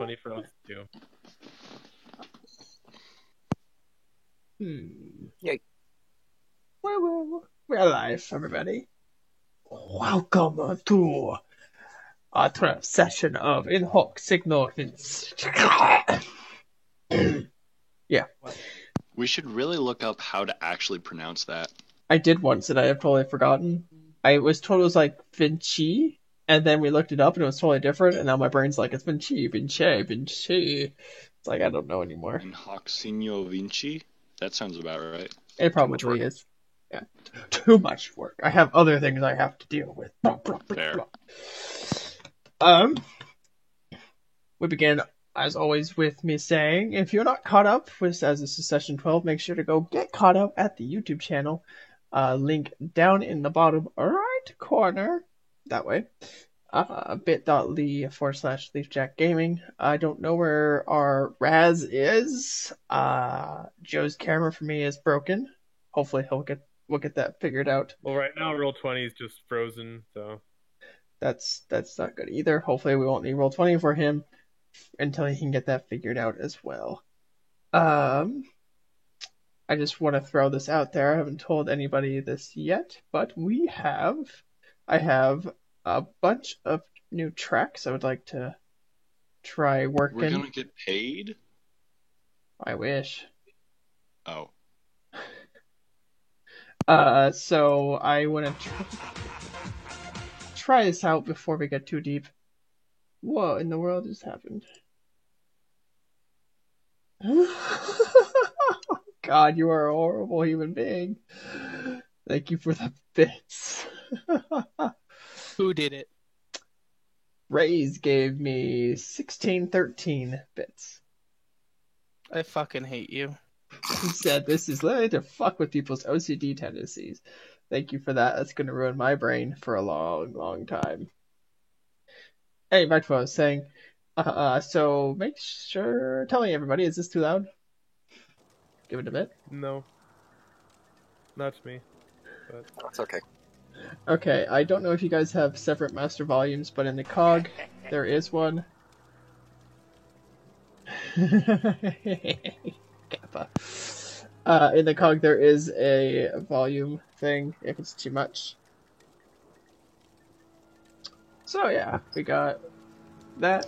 20 for us too. Yay. We're alive, everybody. Welcome to our session of In Hoc Signo Vince. Yeah. We should really look up how to actually pronounce that. I did once and I have totally forgotten. I was told it was like Vinci, and then we looked it up and it was totally different, and now my brain's like, it's Vinci. It's like, I don't know anymore. In hoc signo Vinci? That sounds about right. It probably is. Yeah. Too much work. I have other things I have to deal with. Fair. We begin, as always, with me saying, if you're not caught up with, as this is session 12, make sure to go get caught up at the YouTube channel. Link down in the bottom right corner. That way. bit.ly/LeafJackGaming. I don't know where our Raz is. Joe's camera for me is broken. Hopefully we'll get that figured out. Well, right now Roll20 is just frozen, so that's not good either. Hopefully we won't need Roll20 for him until he can get that figured out as well. I just want to throw this out there. I haven't told anybody this yet, but I have a bunch of new tracks I would like to try working. We're gonna get paid? I wish. Oh. So I want to try this out before we get too deep. What in the world just happened? God, you are a horrible human being. Thank you for the bits. Who did it? Raze gave me 1613 bits. I fucking hate you. He said this is literally to fuck with people's OCD tendencies. Thank you for that. That's going to ruin my brain for a long, long time. Hey, back to what I was saying. So make sure... Tell me, everybody, is this too loud? Give it a bit. no. Not me. But That's okay. Okay, I don't know if you guys have separate master volumes, but in the COG, there is one. Kappa. In the COG, there is a volume thing if it's too much. So yeah, we got that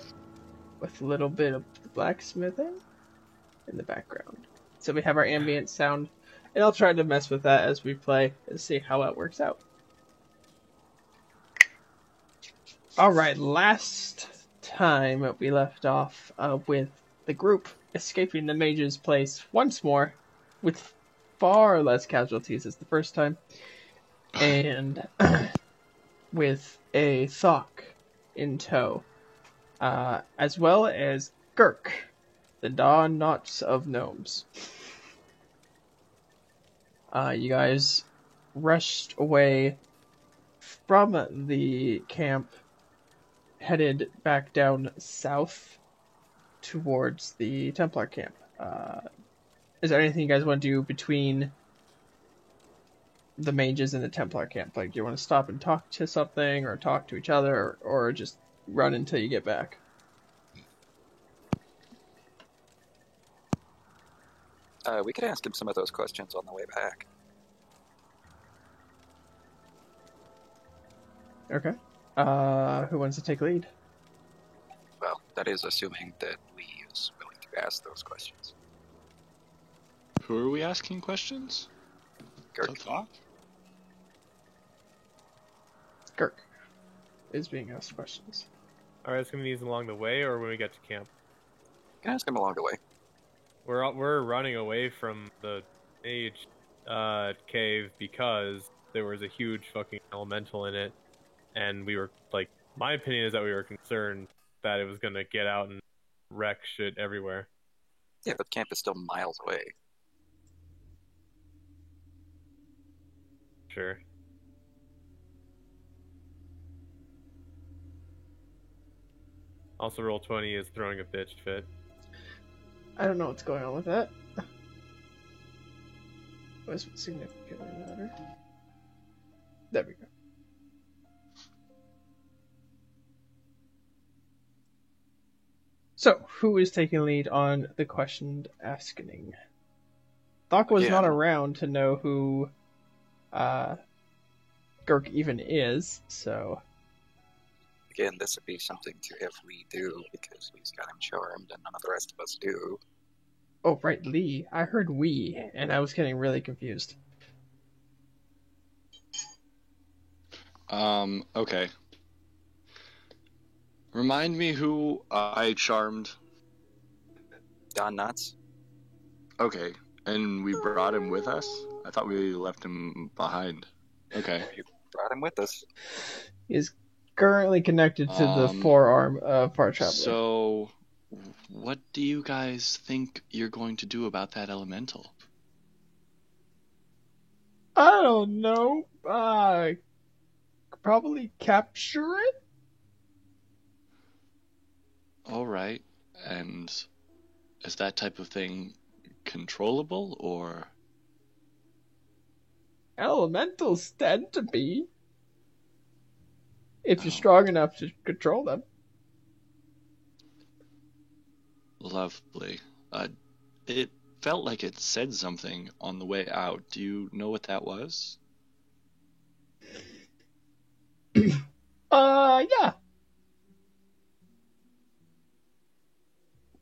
with a little bit of blacksmithing in the background. So we have our ambient sound, and I'll try to mess with that as we play and see how that works out. Alright, last time we left off with the group escaping the mage's place once more, with far less casualties as the first time, and with a Thok in tow, as well as Gurk, the Dawn Knots of Gnomes. You guys rushed away from the camp, headed back down south towards the Templar camp. Is there anything you guys want to do between the mages and the Templar camp? Like, do you want to stop and talk to something, or talk to each other, or just run until you get back? We could ask him some of those questions on the way back. Okay. Who wants to take lead? Well, that is assuming that Lee is willing to ask those questions. Who are we asking questions? Gurk. Thok? Gurk is being asked questions. are we asking these along the way or when we get to camp? You can ask him along the way. We're running away from the mage cave because there was a huge fucking elemental in it, and we were like, my opinion is that we were concerned that it was gonna get out and wreck shit everywhere. Yeah, but camp is still miles away. Sure. Also, Roll20 is throwing a bitch fit. I don't know what's going on with that. Was significantly louder. There we go. So, who is taking lead on the question asking? Thok was not Again. around to know who Gurk even is, so... Again, this would be something to have Lee do because he's got him charmed and none of the rest of us do. Oh, right, Lee. I heard we, and I was getting really confused. Okay. Remind me who I charmed. Don Knotts? Okay, and we brought him with us? I thought we left him behind. Okay. You brought him with us. He's currently connected to the forearm of Far Traveler. So, what do you guys think you're going to do about that elemental? I don't know. Probably capture it? Alright, and is that type of thing controllable, or... Elementals tend to be. If you're strong enough to control them. Lovely. It felt like it said something on the way out. Do you know what that was? Yeah.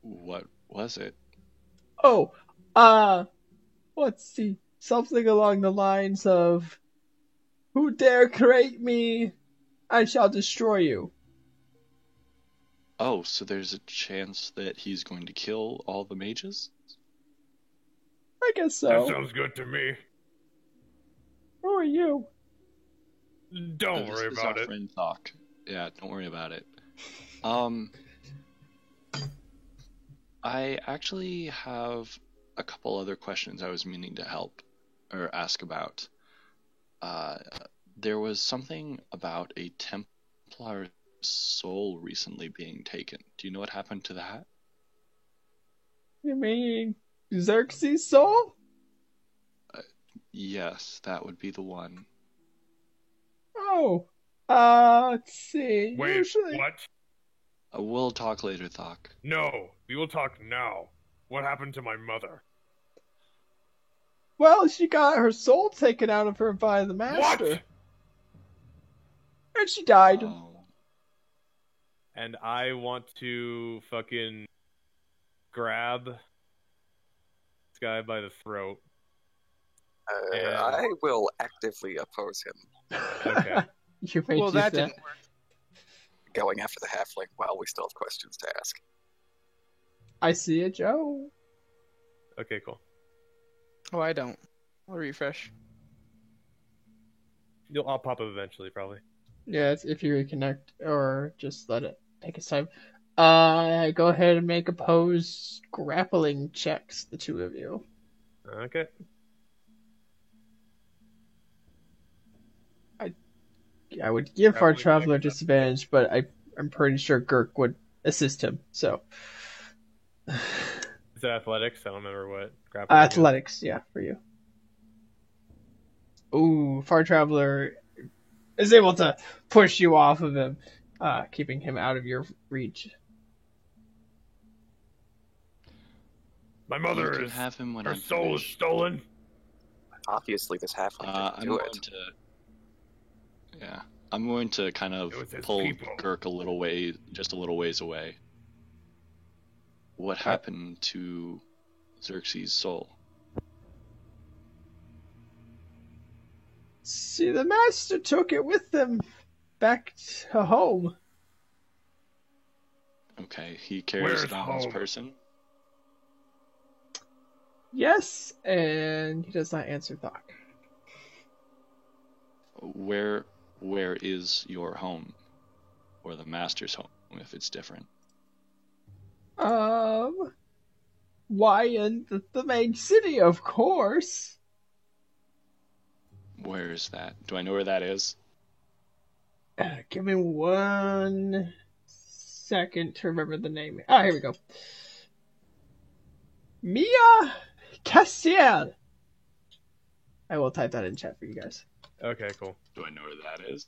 What was it? Oh, let's see. Something along the lines of, "Who dare create me, I shall destroy you." Oh, so there's a chance that he's going to kill all the mages? I guess so. That sounds good to me. Who are you? Don't This worry is about our it. friend Talk. Yeah, don't worry about it. I actually have a couple other questions I was meaning to help or ask about. There was something about a Templar soul recently being taken. Do you know what happened to that? You mean Xerxes' soul? Yes, that would be the one. Oh, let's see. Wait, Usually... what? We'll talk later, Thok. No, we will talk now. What happened to my mother? Well, she got her soul taken out of her by the master. What? And she died. Oh. And I want to fucking grab this guy by the throat. I will actively oppose him. Okay. You may Well, do that didn't work. Going after the halfling while we still have questions to ask. I see it, Joe. Okay, cool. Oh, I don't. I'll refresh. I'll pop up eventually, probably. Yeah, it's if you reconnect, or just let it take its time. Go ahead and make opposed grappling checks, the two of you. Okay. I would give our Grappling traveler check. disadvantage, but I'm pretty sure Gurk would assist him. So Is it athletics? I don't remember what. Grappling is. athletics, yeah, for you. Ooh, Far Traveler is able to push you off of him, keeping him out of your reach. My You mother can is. have him when Her I'm soul is finished. stolen. Obviously, this halfling I'm didn't do going it. to. Yeah, I'm going to kind of It was his pull people. Gurk just a little ways away. What happened to Xerxes' soul? See, the master took it with them back to home. Okay, he carries Where's it on his home? person. Yes, and he does not answer Thok. Where is your home, or the master's home, if it's different? Why in the main city, of course. Where is that? Do I know where that is? Give me 1 second to remember the name. Ah, here we go. Mia Cassiel. I will type that in chat for you guys. Okay, cool. Do I know where that is?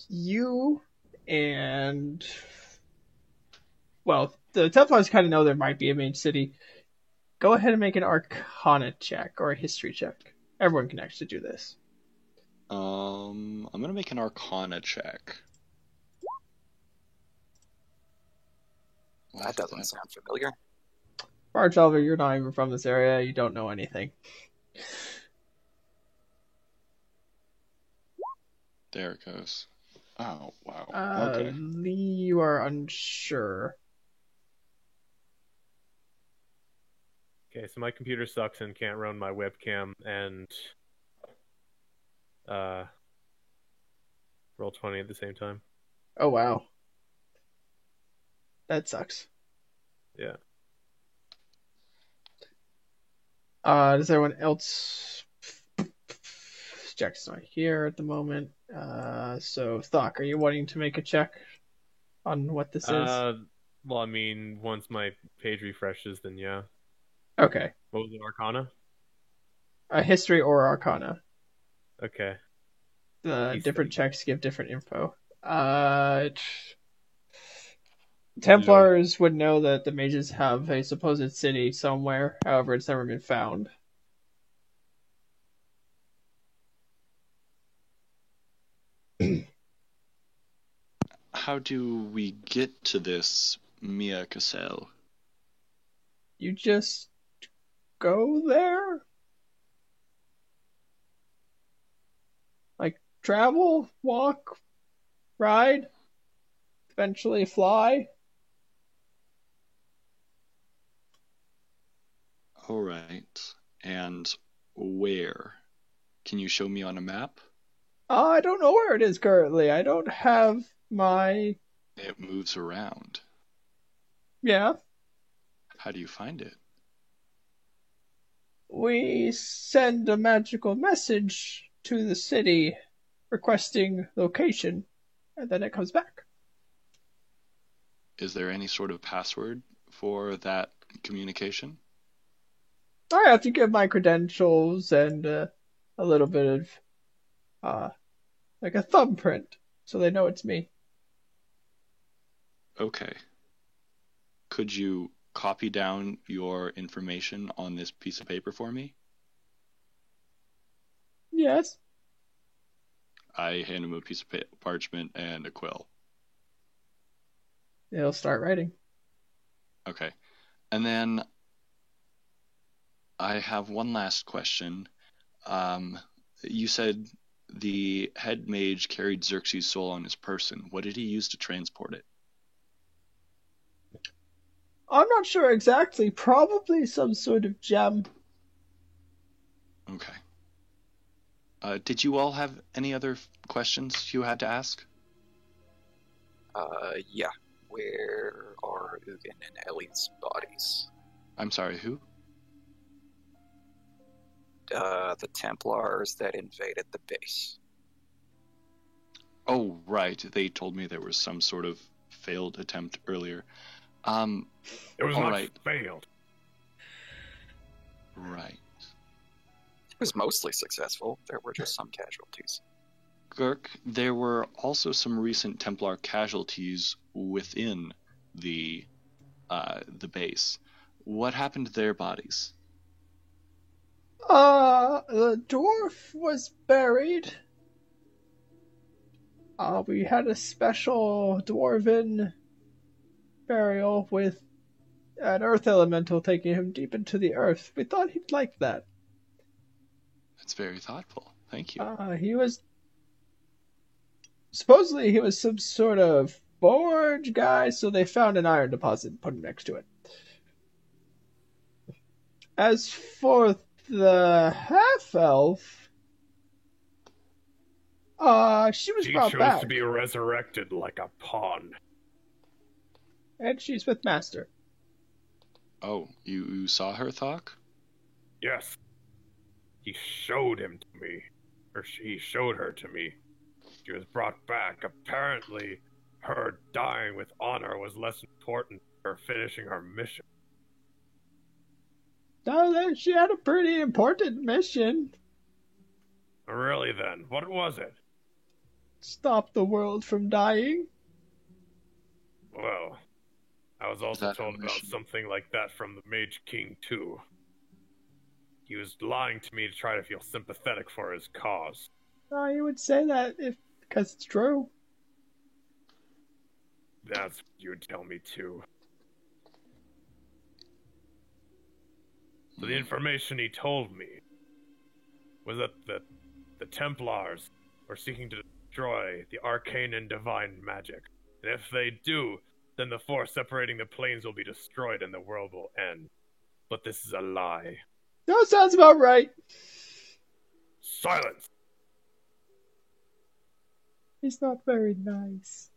You And, well, the Templars kind of know there might be a mage city. Go ahead and make an Arcana check or a History check. Everyone can actually do this. I'm gonna make an Arcana check. That doesn't sound familiar. Barge Oliver, you're not even from this area. You don't know anything. There it goes. Oh, wow. Okay. You are unsure. Okay, so my computer sucks and can't run my webcam and Roll20 at the same time. Oh, wow. That sucks. Yeah. Does everyone else... Jack's not here at the moment. So, Thok, are you wanting to make a check on what this is? Well, I mean, once my page refreshes, then yeah. Okay. What was it, Arcana? A History or Arcana. Okay. Different checks give different info. Templars would know that the mages have a supposed city somewhere, however, it's never been found. How do we get to this Mia Cassell? You just go there? Like, travel, walk, ride, eventually fly? Alright. And where? Can you show me on a map? I don't know where it is currently. I don't have my... It moves around. Yeah. How do you find it? We send a magical message to the city requesting location, and then it comes back. Is there any sort of password for that communication? I have to give my credentials and a little bit of, like a thumbprint, so they know it's me. Okay. Could you copy down your information on this piece of paper for me? Yes. I hand him a piece of parchment and a quill. They'll start writing. Okay. And then I have one last question. You said the head mage carried Xerxes' soul on his person. What did he use to transport it? I'm not sure exactly. Probably some sort of gem. Okay. Did you all have any other questions you had to ask? Yeah. Where are Ugin and Ellie's bodies? I'm sorry, who? The Templars that invaded the base. Oh, right. They told me there was some sort of failed attempt earlier. It was all not right. failed. Right. It was mostly successful. There were just some casualties. Girk, there were also some recent Templar casualties within the base. What happened to their bodies? The dwarf was buried. We had a special dwarven burial with an earth elemental taking him deep into the earth. We thought he'd like that. That's very thoughtful. Thank you. He was... Supposedly he was some sort of forge guy, so they found an iron deposit and put him next to it. As for the half-elf, she was brought back. She chose to be resurrected like a pawn. And she's with Master. Oh, you saw her, Thok? Yes. He showed him to me. Or he showed her to me. She was brought back. Apparently, her dying with honor was less important than her finishing her mission. No, she had a pretty important mission. Really then, what was it? Stop the world from dying. was also That told about mission? something like that from the Mage King, too. He was lying to me to try to feel sympathetic for his cause. Oh, you would say that because it's true. That's what you would tell me, too. So the information he told me was that the Templars were seeking to destroy the arcane and divine magic. And if they do, then the force separating the planes will be destroyed and the world will end. But this is a lie. That sounds about right. Silence! He's not very nice.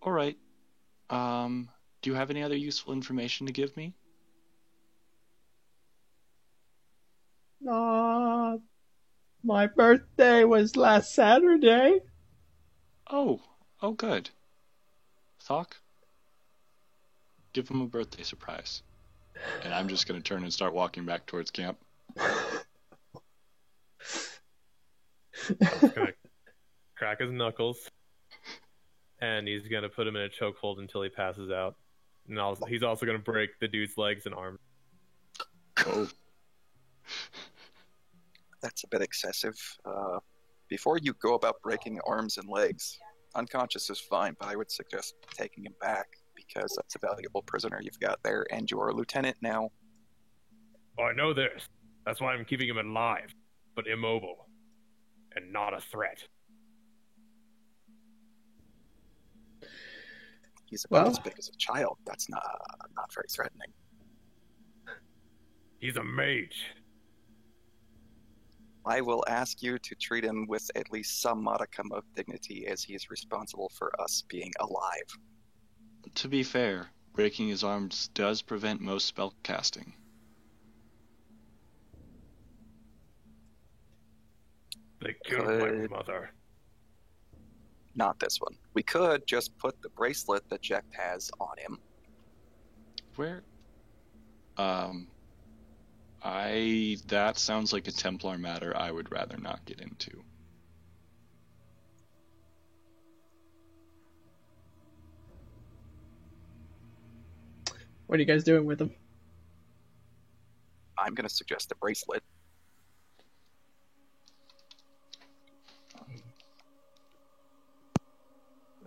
All right. Do you have any other useful information to give me? My birthday was last Saturday. Oh, good. Thok, give him a birthday surprise. And I'm just going to turn and start walking back towards camp. He's gonna crack his knuckles, and he's gonna put him in a chokehold until he passes out. And he's also gonna break the dude's legs and arms. Oh. That's a bit excessive. Before you go about breaking arms and legs, unconscious is fine, but I would suggest taking him back, because that's a valuable prisoner you've got there, and you're a lieutenant now. Oh, I know this. That's why I'm keeping him alive, but immobile, and not a threat. He's about Well- as big as a child. That's not very threatening. He's a mage. I will ask you to treat him with at least some modicum of dignity, as he is responsible for us being alive. To be fair, breaking his arms does prevent most spell casting. They killed my mother. Not this one. We could just put the bracelet that Jecht has on him. Where? That sounds like a Templar matter I would rather not get into. What are you guys doing with him? I'm going to suggest the bracelet.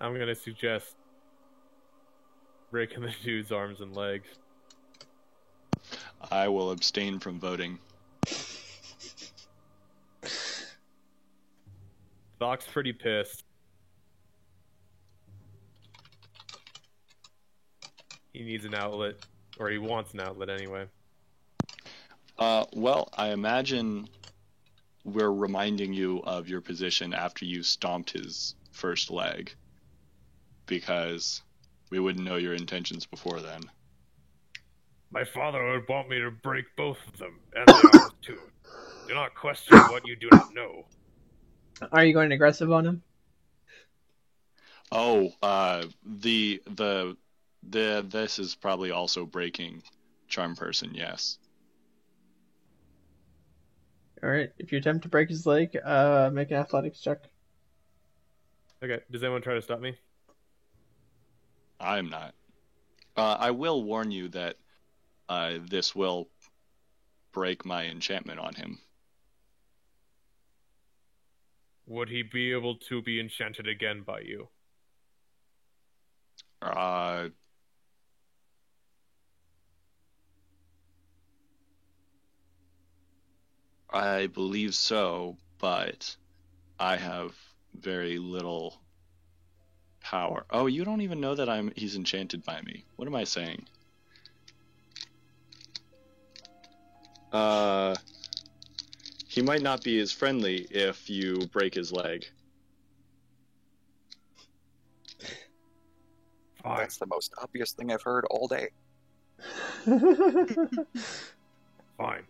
I'm gonna suggest breaking the dude's arms and legs. I will abstain from voting. Thok's pretty pissed. He needs an outlet, or he wants an outlet anyway. Well, I imagine we're reminding you of your position after you stomped his first leg, because we wouldn't know your intentions before then. My father would want me to break both of them, and the arms too. Do not question what you do not know. Are you going aggressive on him? Oh, this is probably also breaking charm person, yes. Alright, if you attempt to break his leg, make an athletics check. Okay, does anyone try to stop me? I'm not. I will warn you that this will break my enchantment on him. Would he be able to be enchanted again by you? I believe so, but I have very little power. Oh, you don't even know that he's enchanted by me. What am I saying? He might not be as friendly if you break his leg. Fine. That's the most obvious thing I've heard all day. Fine.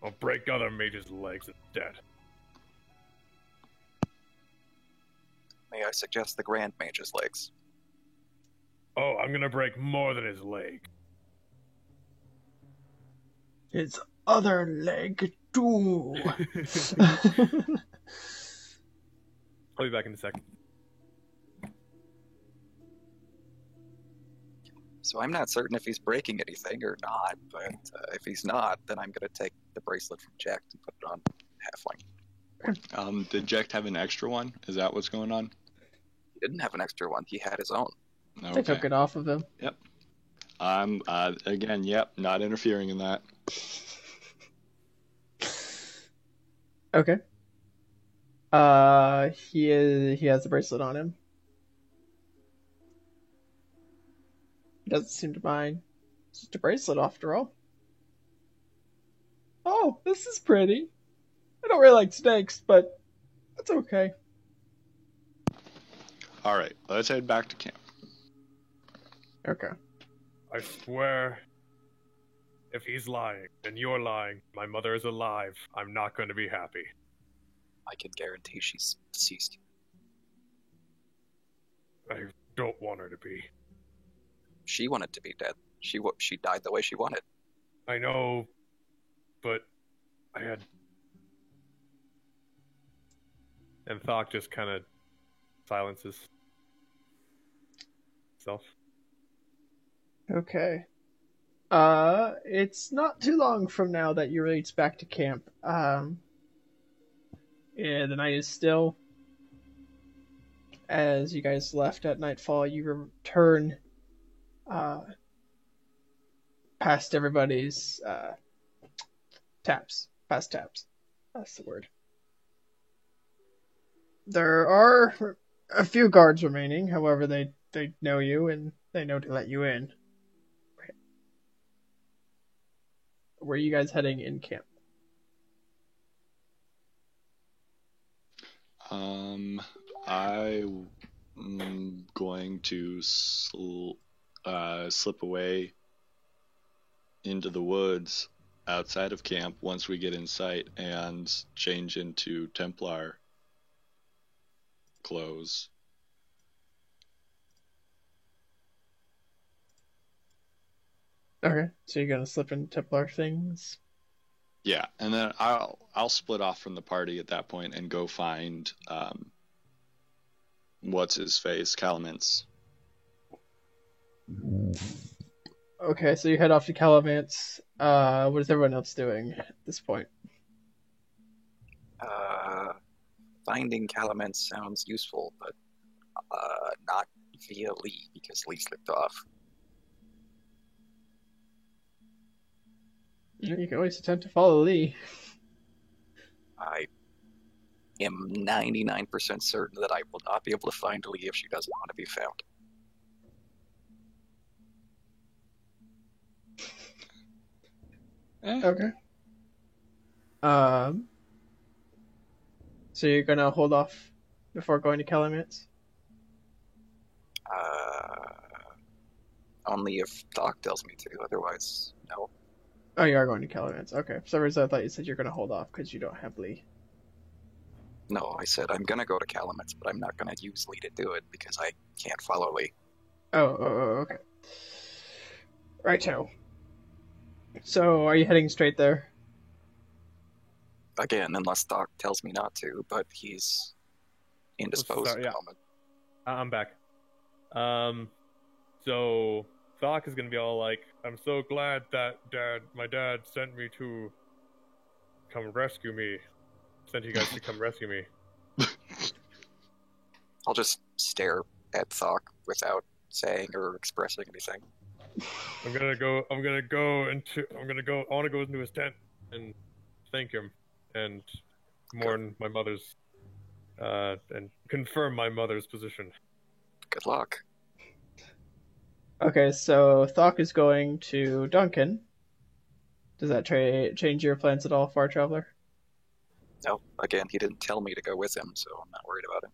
I'll break other mages' legs instead. May I suggest the Grand Mage's legs? Oh, I'm gonna break more than his leg. His other leg, too. I'll be back in a second. So I'm not certain if he's breaking anything or not, but if he's not, then I'm going to take the bracelet from Jack and put it on Halfling. Did Jack have an extra one? Is that what's going on? He didn't have an extra one. He had his own. They took it off of him. Yep. I'm again. Yep. Not interfering in that. Okay. He has the bracelet on him. He doesn't seem to mind. It's just a bracelet after all. Oh, this is pretty. I don't really like snakes, but that's okay. All right. Let's head back to camp. Okay. I swear, if he's lying and you're lying, my mother is alive, I'm not going to be happy. I can guarantee she's deceased. I don't want her to be. She wanted to be dead. She died the way she wanted. I know, but I had... And Thok just kind of silences himself. Okay. It's not too long from now that you reach back to camp. Yeah, the night is still. As you guys left at nightfall, you return, past everybody's, taps. Past taps. That's the word. There are a few guards remaining, however, they know you and they know to let you in. Where are you guys heading in camp? I'm going to slip away into the woods outside of camp once we get in sight and change into Templar clothes. Okay, so you're gonna slip into Templar things? Yeah, and then I'll split off from the party at that point and go find what's his face, Calamance. Okay, so you head off to Calamance. What is everyone else doing at this point? Finding Calamance sounds useful, but not via Lee, because Lee slipped off. You can always attempt to follow Lee. I am 99% certain that I will not be able to find Lee if she doesn't want to be found. Okay. So you're gonna hold off before going to Calamance? Only if Doc tells me to, otherwise, no. Oh, you are going to Calamance. Okay. For some reason I thought you said you're gonna hold off because you don't have Lee. No, I said I'm gonna go to Calamance, but I'm not gonna use Lee to do it because I can't follow Lee. Oh, okay. Righto. So, are you heading straight there? Again, unless Doc tells me not to, but he's indisposed at the moment. I'm back. So Thok is gonna be all like, I'm so glad that my dad sent me to come rescue me. Sent you guys to come rescue me. I'll just stare at Thok without saying or expressing anything. I want to go into his tent and thank him and mourn my mother's and confirm my mother's position. Good luck. Okay, so Thok is going to Duncan. Does that change your plans at all, Far Traveler? No, again, he didn't tell me to go with him, so I'm not worried about it.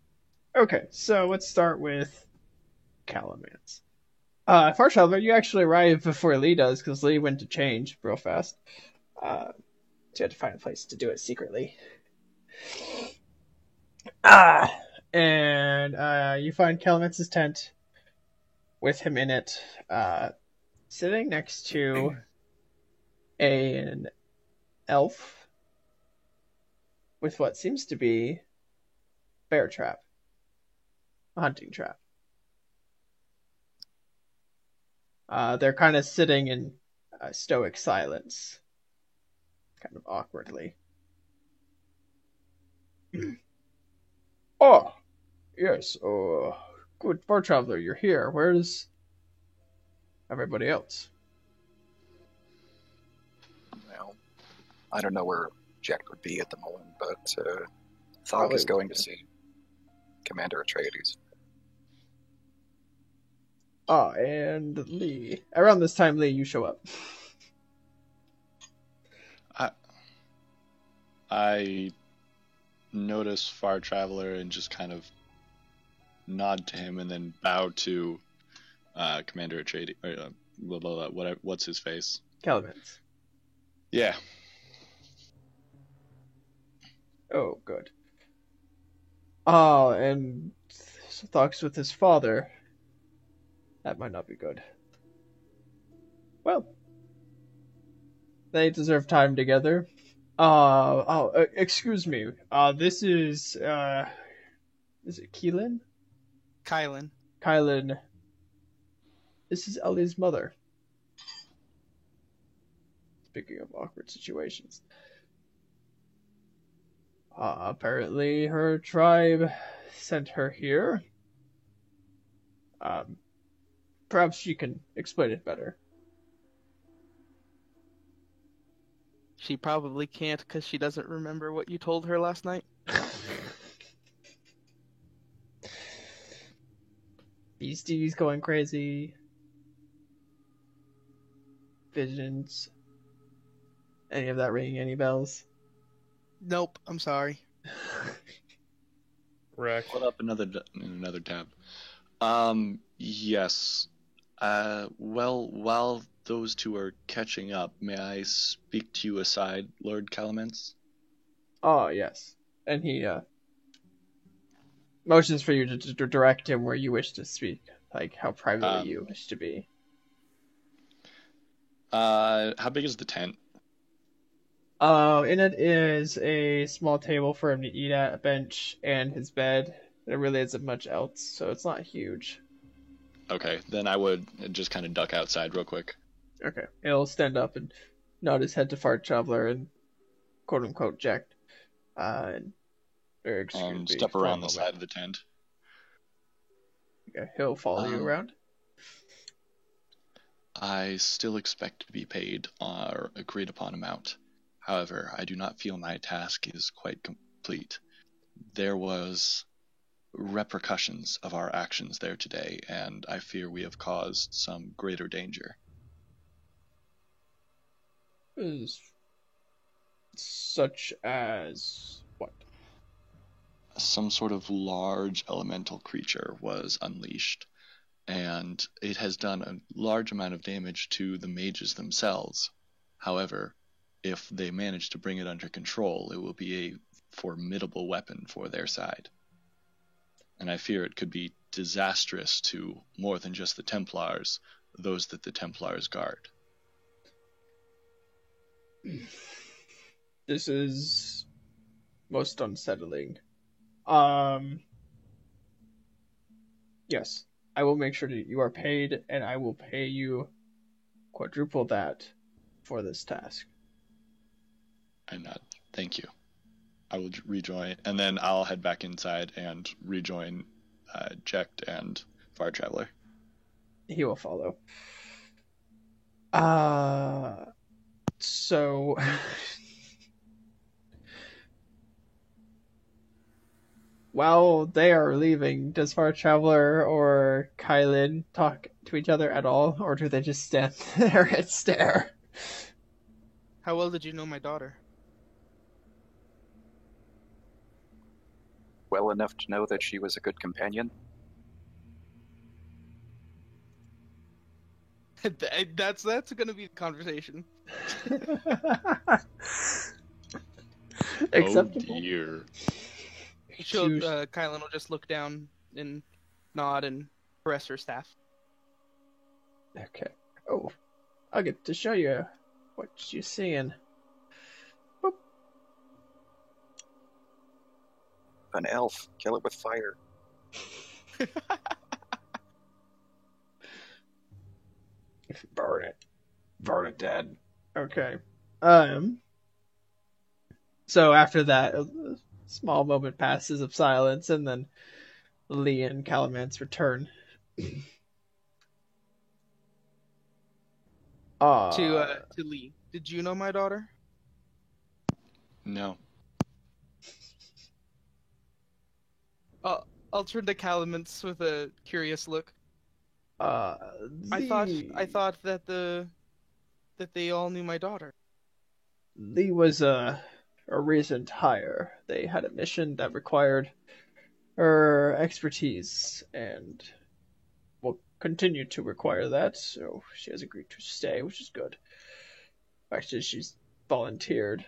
Okay, so let's start with Calamance. Far Traveler, you actually arrive before Lee does, because Lee went to change real fast. So you had to find a place to do it secretly. And you find Calamance's tent with him in it, sitting next to an elf with what seems to be bear trap, a hunting trap. They're kind of sitting in stoic silence, kind of awkwardly. Oh, yes. Oh, good far traveler, you're here. Where's everybody else? Well, I don't know where Jack would be at the moment, but Thog Probably is going to see Commander Atreides. Ah, and Lee. Around this time, Lee, you show up. I notice Far Traveler and just kind of nod to him and then bow to Commander Atreides. What's his face? Calamans. Yeah. Oh, good. Ah, and Thog's with his father. That might not be good. Well, they deserve time together. Excuse me. This is it Keelan? Kylan. Kylan. This is Ellie's mother. Speaking of awkward situations. Apparently her tribe sent her here. Perhaps she can explain it better. She probably can't because she doesn't remember what you told her last night. Beasties going crazy. Visions. Any of that ringing any bells? Nope, I'm sorry. Wreck. Put up another tab. Yes. Well, while those two are catching up, may I speak to you aside, Lord Calamance? Oh, yes. And he motions for you to direct him where you wish to speak, like how privately you wish to be. How big is the tent? In it is a small table for him to eat at, a bench, and his bed. There really isn't much else, so it's not huge. Okay, then I would just kind of duck outside real quick. Okay. He'll stand up and nod his head to Far Traveler and quote unquote Jack. Step around the side of the tent. Okay, he'll follow you around. I still expect to be paid our agreed upon amount. However, I do not feel my task is quite complete. There was repercussions of our actions there today, and I fear we have caused some greater danger. Such as what? Some sort of large elemental creature was unleashed, and it has done a large amount of damage to the mages themselves. However, if they manage to bring it under control, it will be a formidable weapon for their side. And I fear it could be disastrous to more than just the Templars, those that the Templars guard. This is most unsettling. Yes, I will make sure that you are paid, and I will pay you quadruple that for this task. And thank you. I will rejoin, and then I'll head back inside and rejoin Jecht and Far Traveler. He will follow. So while they are leaving, does Far Traveler or Kylan talk to each other at all, or do they just stand there and stare? How well did you know my daughter? Well enough to know that she was a good companion. That's gonna be the conversation. Acceptable. Oh dear. Kylan will just look down and nod and caress her staff. Okay. Oh, I'll get to show you what you're seeing. Boop. An elf. Kill it with fire. Burn it. Burn it dead. Okay. So after that, a small moment passes of silence, and then Lee and Calamance return. To Lee. Did you know my daughter? No. I'll turn to Calamance with a curious look. I thought that they all knew my daughter. Lee was a recent hire. They had a mission that required her expertise, and will continue to require that, so she has agreed to stay, which is good. Actually, she's volunteered.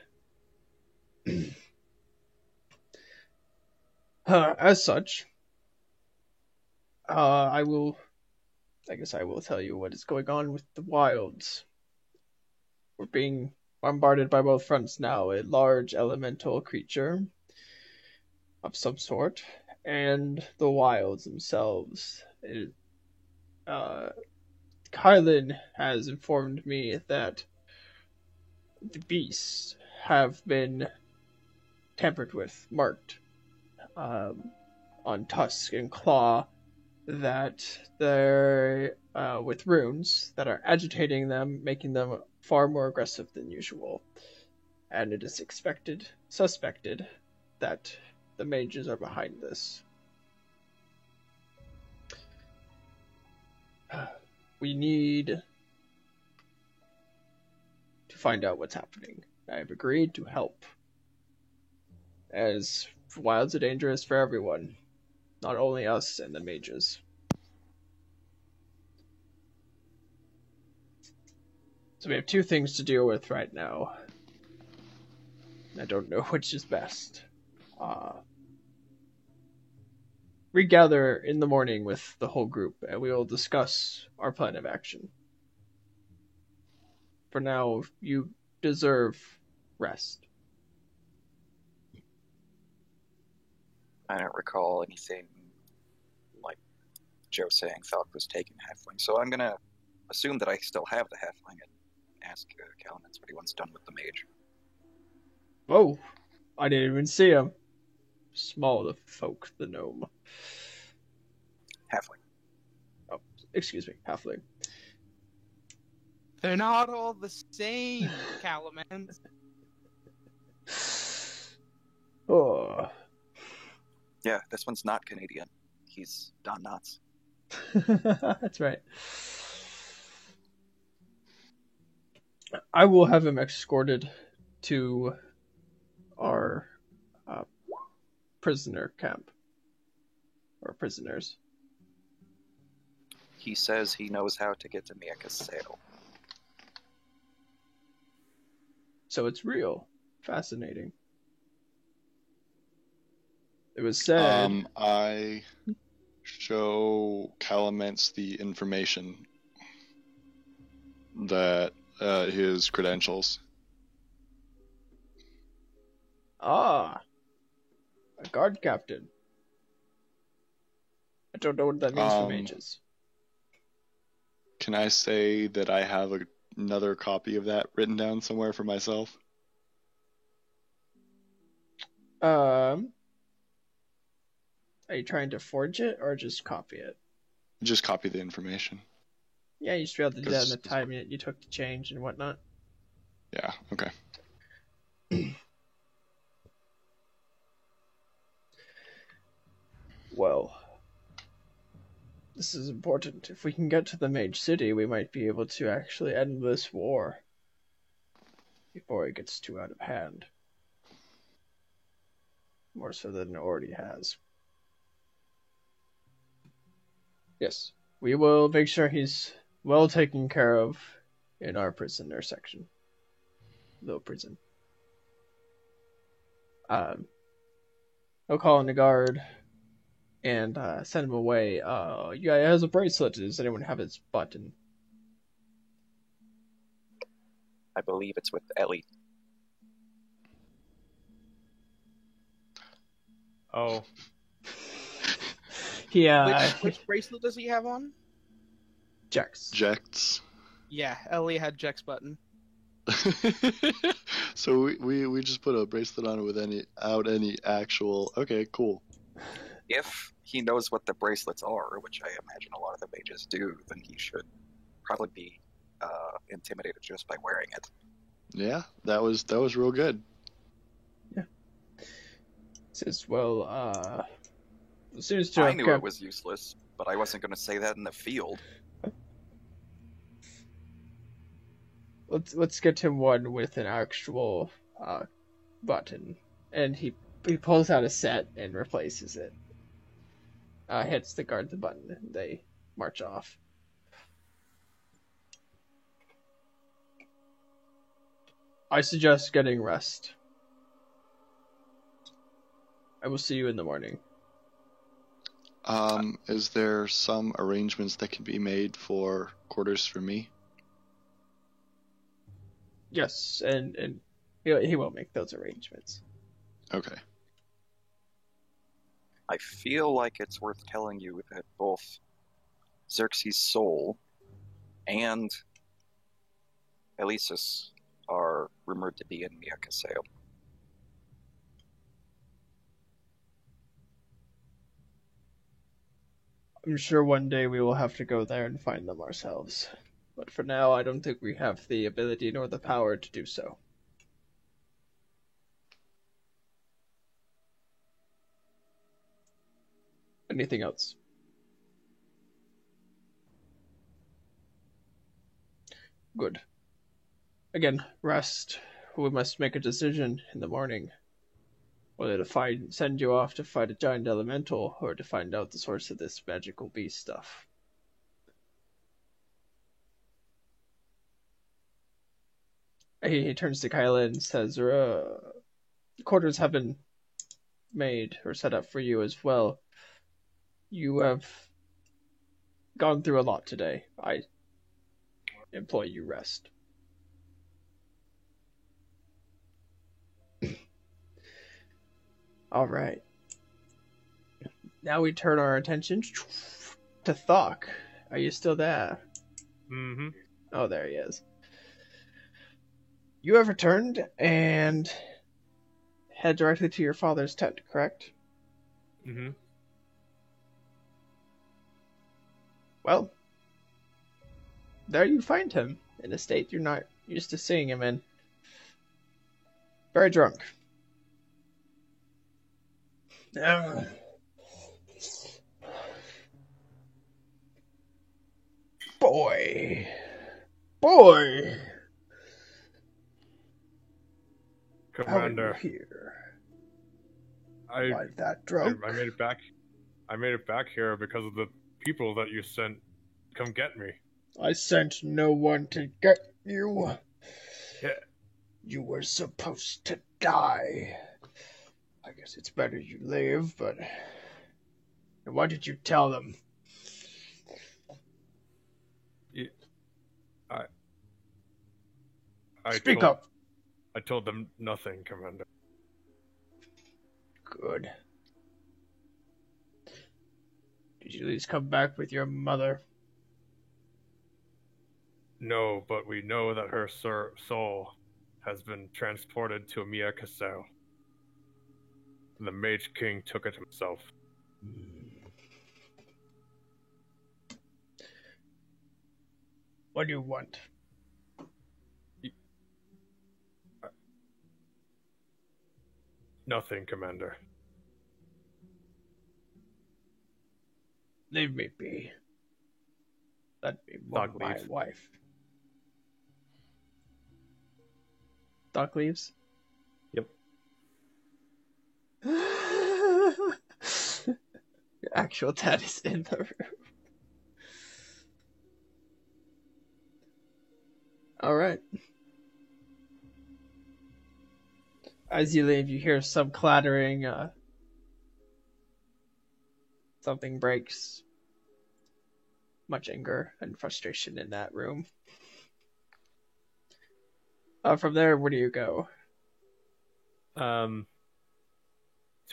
As such, I guess I will tell you what is going on with the wilds. We're being bombarded by both fronts now, a large elemental creature of some sort, and the wilds themselves. Kylan has informed me that the beasts have been tampered with, marked on tusk and claw, that they're with runes that are agitating them, making them far more aggressive than usual. And it is suspected that the mages are behind this. We need to find out what's happening. I have agreed to help, as wilds are dangerous for everyone, not only us and the mages. So we have two things to deal with right now. I don't know which is best. Regather in the morning with the whole group, and we will discuss our plan of action. For now, you deserve rest. I don't recall anything like Joe saying Falk was taking halfling, so I'm gonna assume that I still have the halfling and ask Calamance what he wants done with the mage. Oh, I didn't even see him. Small the folk, the gnome. Halfling. Oh, excuse me, halfling. They're not all the same, Calamance. Oh. Yeah, this one's not Canadian. He's Don Knotts. That's right. I will have him escorted to our prisoner camp. Or prisoners. He says he knows how to get to Miaka's sail. So it's real. Fascinating. It was said... I show Calamance the information that his credentials. Ah, a guard captain. I don't know what that means for mages. Can I say that I have another copy of that written down somewhere for myself? Are you trying to forge it or just copy it? Just copy the information. Yeah, you just be able to do that in the time you took to change and whatnot. Yeah, okay. Well, this is important. If we can get to the Mage City, we might be able to actually end this war before it gets too out of hand. More so than it already has. Yes, we will make sure he's well taken care of in our prisoner section. Little prison. I'll call in the guard and send him away. Yeah, he has a bracelet. Does anyone have his button? I believe it's with Ellie. Oh. Yeah. Which bracelet does he have on? Jex. Jex. Yeah, Ellie had Jack's button. So we just put a bracelet on it without any actual. Okay, cool. If he knows what the bracelets are, which I imagine a lot of the mages do, then he should probably be intimidated just by wearing it. Yeah, that was real good. Says, well, as soon as I knew it was useless, but I wasn't going to say that in the field. Let's get him one with an actual button, and he pulls out a set and replaces it. Hits the guard the button, and they march off. I suggest getting rest. I will see you in the morning. Is there some arrangements that can be made for quarters for me? Yes, and he will make those arrangements. Okay. I feel like it's worth telling you that both Xerxes' soul and Elisus are rumored to be in Mia Kaseo. I'm sure one day we will have to go there and find them ourselves. But for now, I don't think we have the ability nor the power to do so. Anything else? Good. Again, rest. We must make a decision in the morning. Whether to send you off to fight a giant elemental, or to find out the source of this magical beast stuff. He turns to Kyla and says, quarters have been made or set up for you as well. You have gone through a lot today. I implore you rest. All right. Now we turn our attention to Thok. Are you still there? Mm-hmm. Oh, there he is. You have returned and head directly to your father's tent, correct? Mm-hmm. Well, there you find him in a state you're not used to seeing him in. Very drunk. Boy. Commander, how are you here? I Why that drunk? I made it back. I made it back here because of the people that you sent. Come get me. I sent no one to get you. Yeah. You were supposed to die. I guess it's better you live, but... And what did you tell them? Speak up! I told them nothing, Commander. Good. Did you at least come back with your mother? No, but we know that her soul has been transported to Mia Kaseo. The Mage King took it himself. What do you want? Nothing, Commander. Leave me be. Let me warn my wife. Doc leaves? Yep. Your actual dad is in the room. Alright. As you leave, you hear some clattering. Something breaks. Much anger and frustration in that room. From there, where do you go? To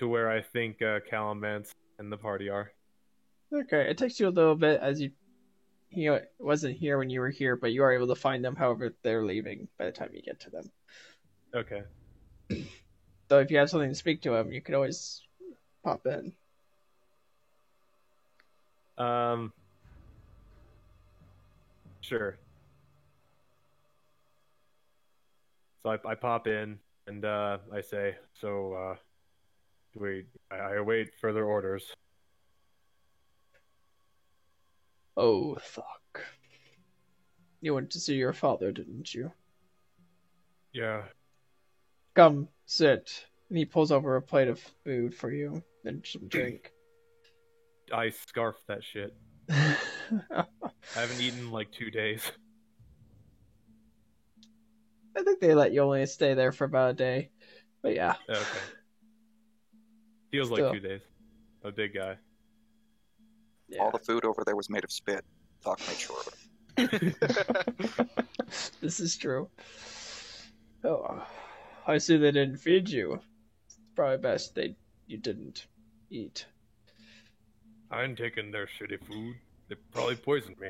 where I think Calamance and the party are. Okay, it takes you a little bit as you he wasn't here when you were here, but you are able to find them. However, they're leaving by the time you get to them. Okay. So if you have something to speak to him, you can always pop in. Sure. So I pop in and I say, so I await further orders. Oh, fuck. You went to see your father, didn't you? Yeah. Come, sit. And he pulls over a plate of food for you, and some drink. I scarf that shit. I haven't eaten in like 2 days. I think they let you only stay there for about a day. But yeah. Okay. Feels like 2 days. A big guy. Yeah. All the food over there was made of spit. Doc made sure of it. This is true. Oh, I see they didn't feed you. It's probably best you didn't eat. I ain't taking their shitty food. They probably poisoned me.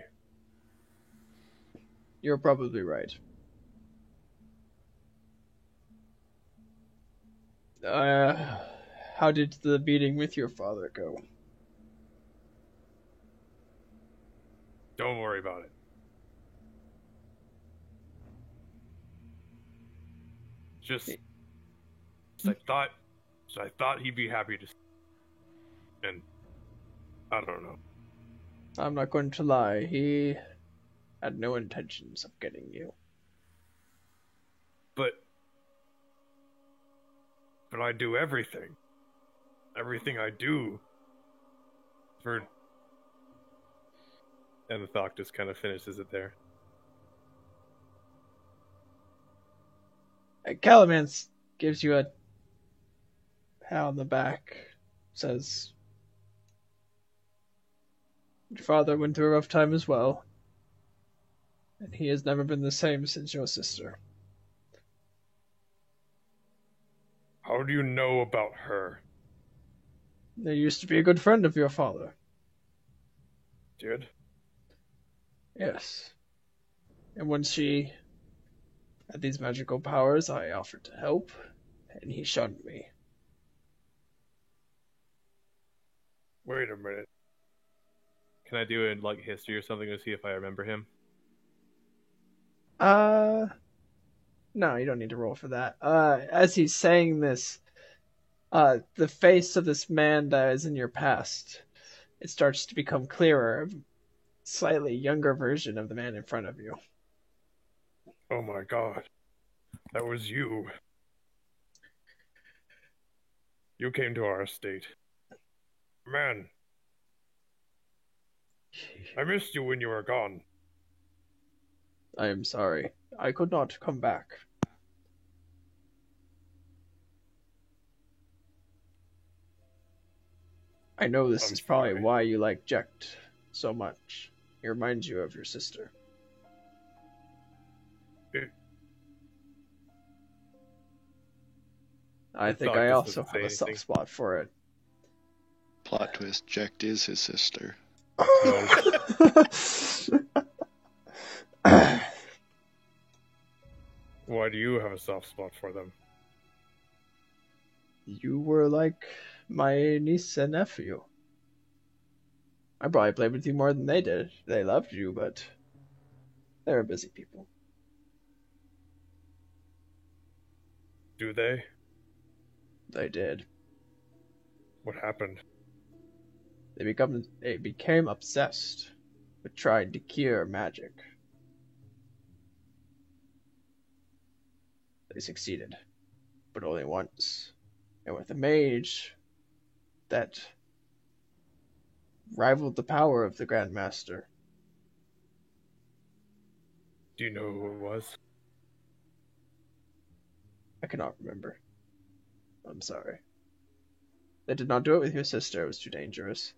You're probably right. How did the meeting with your father go? Don't worry about it. Just I thought he'd be happy to, and I don't know. I'm not going to lie. He had no intentions of getting you. But I do everything. Everything I do for. And the Thok just kind of finishes it there. Calamance gives you a pat on the back, says, your father went through a rough time as well, and he has never been the same since your sister. How do you know about her? There used to be a good friend of your father. Did? Yes. And when she had these magical powers, I offered to help, and he shunned me. Wait a minute. Can I do a history or something to see if I remember him? No, you don't need to roll for that. As he's saying this, the face of this man that is in your past, it starts to become clearer. A slightly younger version of the man in front of you. Oh my god. That was you. You came to our estate. Man. I missed you when you were gone. I am sorry. I could not come back. I know this is probably why you like Jecht so much. He reminds you of your sister. I think I also have a soft spot for it. Plot twist, Jecht is his sister. Why do you have a soft spot for them? You were like my niece and nephew. I probably played with you more than they did. They loved you, but they were busy people. Do they? They did. What happened? They became obsessed with trying to cure magic. They succeeded, but only once. And with a mage that rivaled the power of the Grand Master. Do you know who it was? I cannot remember. I'm sorry. They did not do it with your sister. It was too dangerous.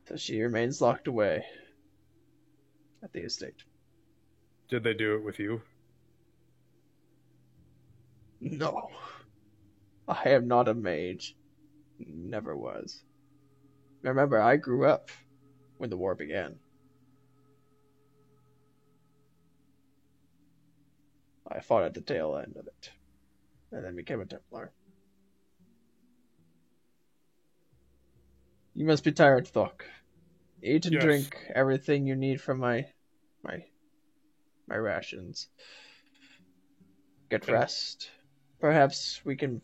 So she remains locked away at the estate. Did they do it with you? No. I am not a mage. Never was. Remember, I grew up when the war began. I fought at the tail end of it, and then became a Templar. You must be tired, Thok. Eat and Yes. drink everything you need from my rations. Get Okay. rest. Perhaps we can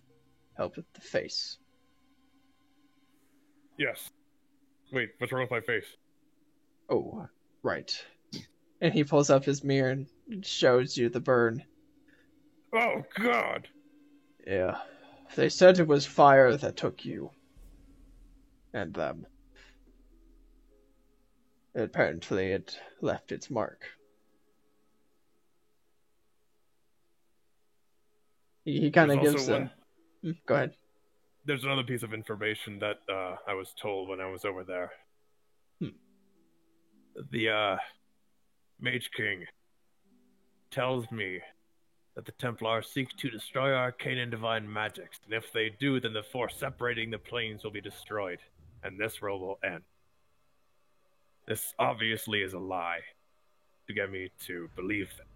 help with the face. Yes. Wait, what's wrong with my face? Oh, right. And he pulls up his mirror and shows you the burn. Oh, God! Yeah. They said it was fire that took you. And them. Apparently it left its mark. He kind of There's gives also a... Go ahead. There's another piece of information that I was told when I was over there. The Mage King tells me that the Templars seek to destroy arcane and divine magics, and if they do, then the force separating the planes will be destroyed, and this world will end. This obviously is a lie to get me to believe them.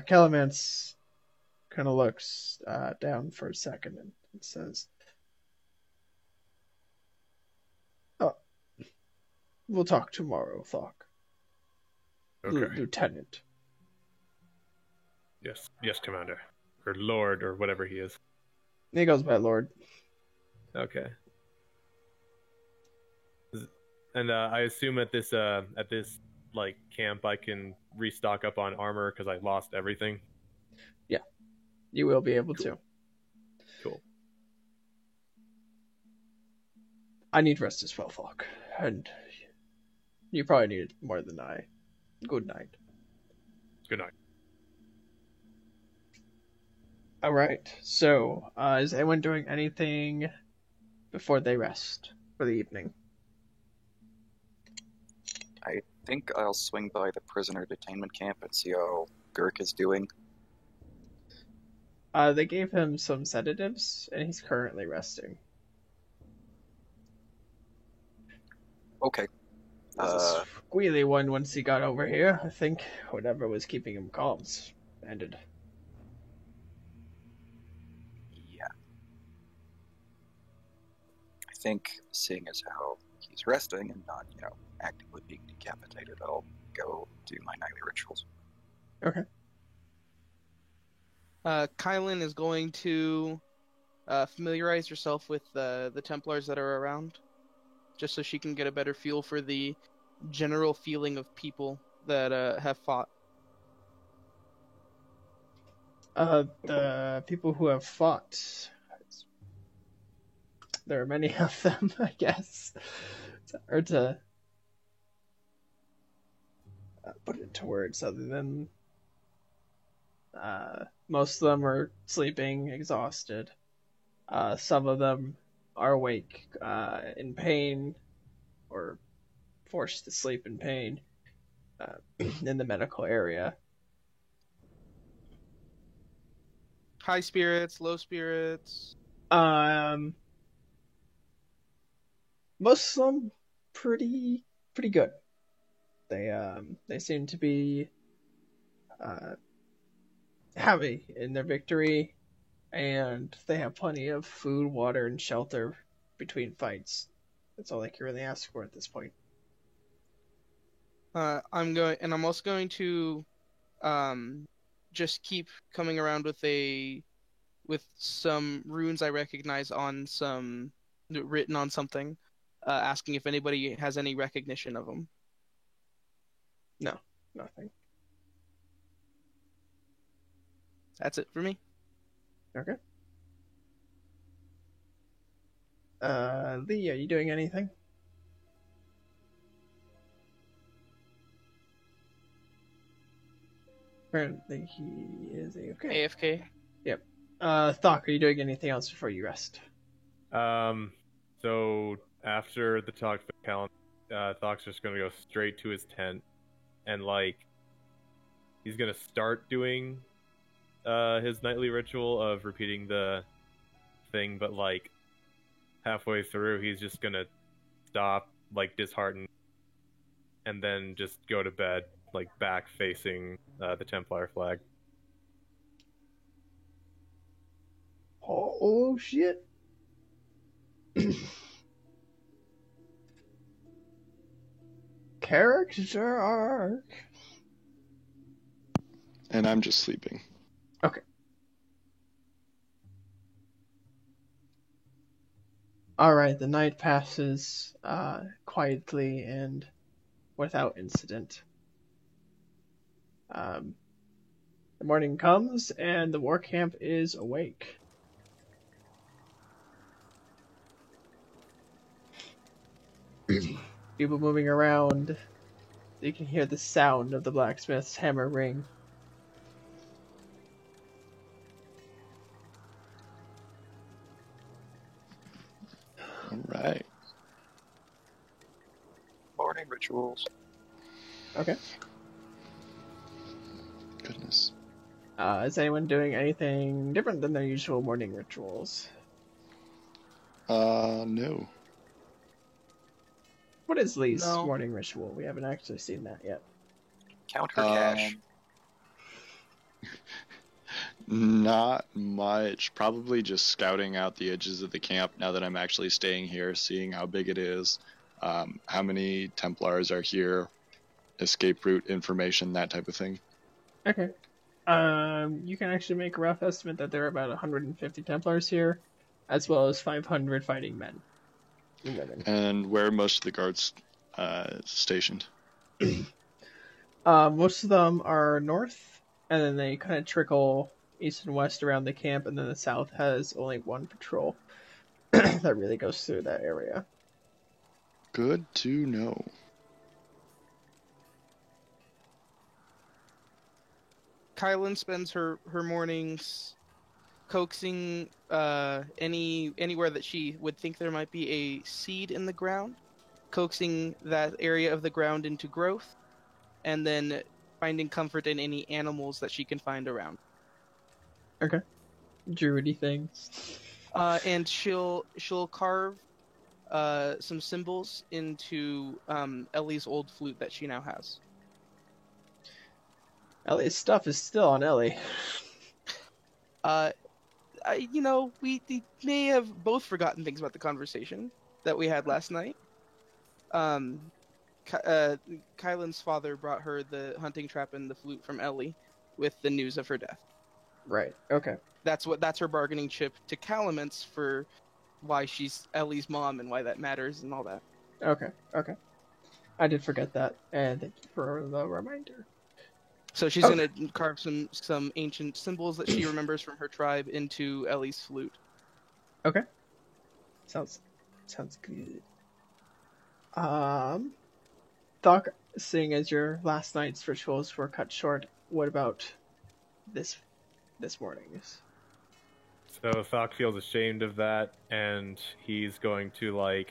Calamance kind of looks down for a second and says, "Oh, we'll talk tomorrow, Thok. Okay. Lieutenant." Yes, Commander. Or Lord, or whatever he is. He goes by Lord. Okay. And I assume at this like camp I can restock up on armor because I lost everything. Yeah, you will be able to. Cool. I need rest as well, Thok, and you probably need it more than I. Good night. Good night. All right. So, is anyone doing anything before they rest for the evening? I think I'll swing by the prisoner detainment camp and see how Girk is doing. They gave him some sedatives, and he's currently resting. Okay. He's a squealy one once he got over here. I think whatever was keeping him calm's ended. Yeah. I think, seeing as how he's resting and not, actively being decapitated, I'll go do my nightly rituals. Okay. Kylan is going to familiarize herself with the Templars that are around, just so she can get a better feel for the general feeling of people that have fought. The people who have fought. There are many of them, I guess. It's hard to put it into words other than most of them are sleeping, exhausted. Some of them are awake, in pain, or forced to sleep in pain, in the medical area. High spirits, low spirits. Most of them pretty good. They seem to be happy in their victory, and they have plenty of food, water, and shelter between fights. That's all they can really ask for at this point. I'm also going to just keep coming around with some runes I recognize on some written on something, asking if anybody has any recognition of them. No, nothing. That's it for me. Okay. Lee, are you doing anything? Apparently he is AFK. AFK. Yep. Thok, are you doing anything else before you rest? So after the talk with Callan, Thok's just gonna go straight to his tent, and he's gonna start doing his nightly ritual of repeating the thing, but halfway through he's just gonna stop, disheartened, and then just go to bed like back facing the Templar flag. Oh shit. Character arc. And I'm just sleeping. Okay. Alright, the night passes quietly and without incident. The morning comes and the war camp is awake. People moving around. You can hear the sound of the blacksmith's hammer ring. All right. Morning rituals. Okay. Goodness. Is anyone doing anything different than their usual morning rituals? No. What is Lee's No. morning ritual? We haven't actually seen that yet. Count her cash. Not much. Probably just scouting out the edges of the camp now that I'm actually staying here, seeing how big it is, how many Templars are here, escape route information, that type of thing. Okay. You can actually make a rough estimate that there are about 150 Templars here, as well as 500 fighting men and women. And where are most of the guards stationed? Most of them are north, and then they kind of trickle east and west around the camp, and then the south has only one patrol that really goes through that area. Good to know. Kylan spends her mornings coaxing anywhere that she would think there might be a seed in the ground, coaxing that area of the ground into growth, and then finding comfort in any animals that she can find around. Okay. Druidy things. And she'll carve some symbols into Ellie's old flute that she now has. Ellie's stuff is still on Ellie. We may have both forgotten things about the conversation that we had last night. Kylan's father brought her the hunting trap and the flute from Ellie with the news of her death. Right. Okay. That's her bargaining chip to Calamence for why she's Ellie's mom and why that matters and all that. Okay. I did forget that, and thank you for the reminder. So she's gonna carve some ancient symbols that she remembers from her tribe into Ellie's flute. Okay. Sounds good. Thok, seeing as your last night's rituals were cut short, what about this morning's? So Thok feels ashamed of that, and he's going to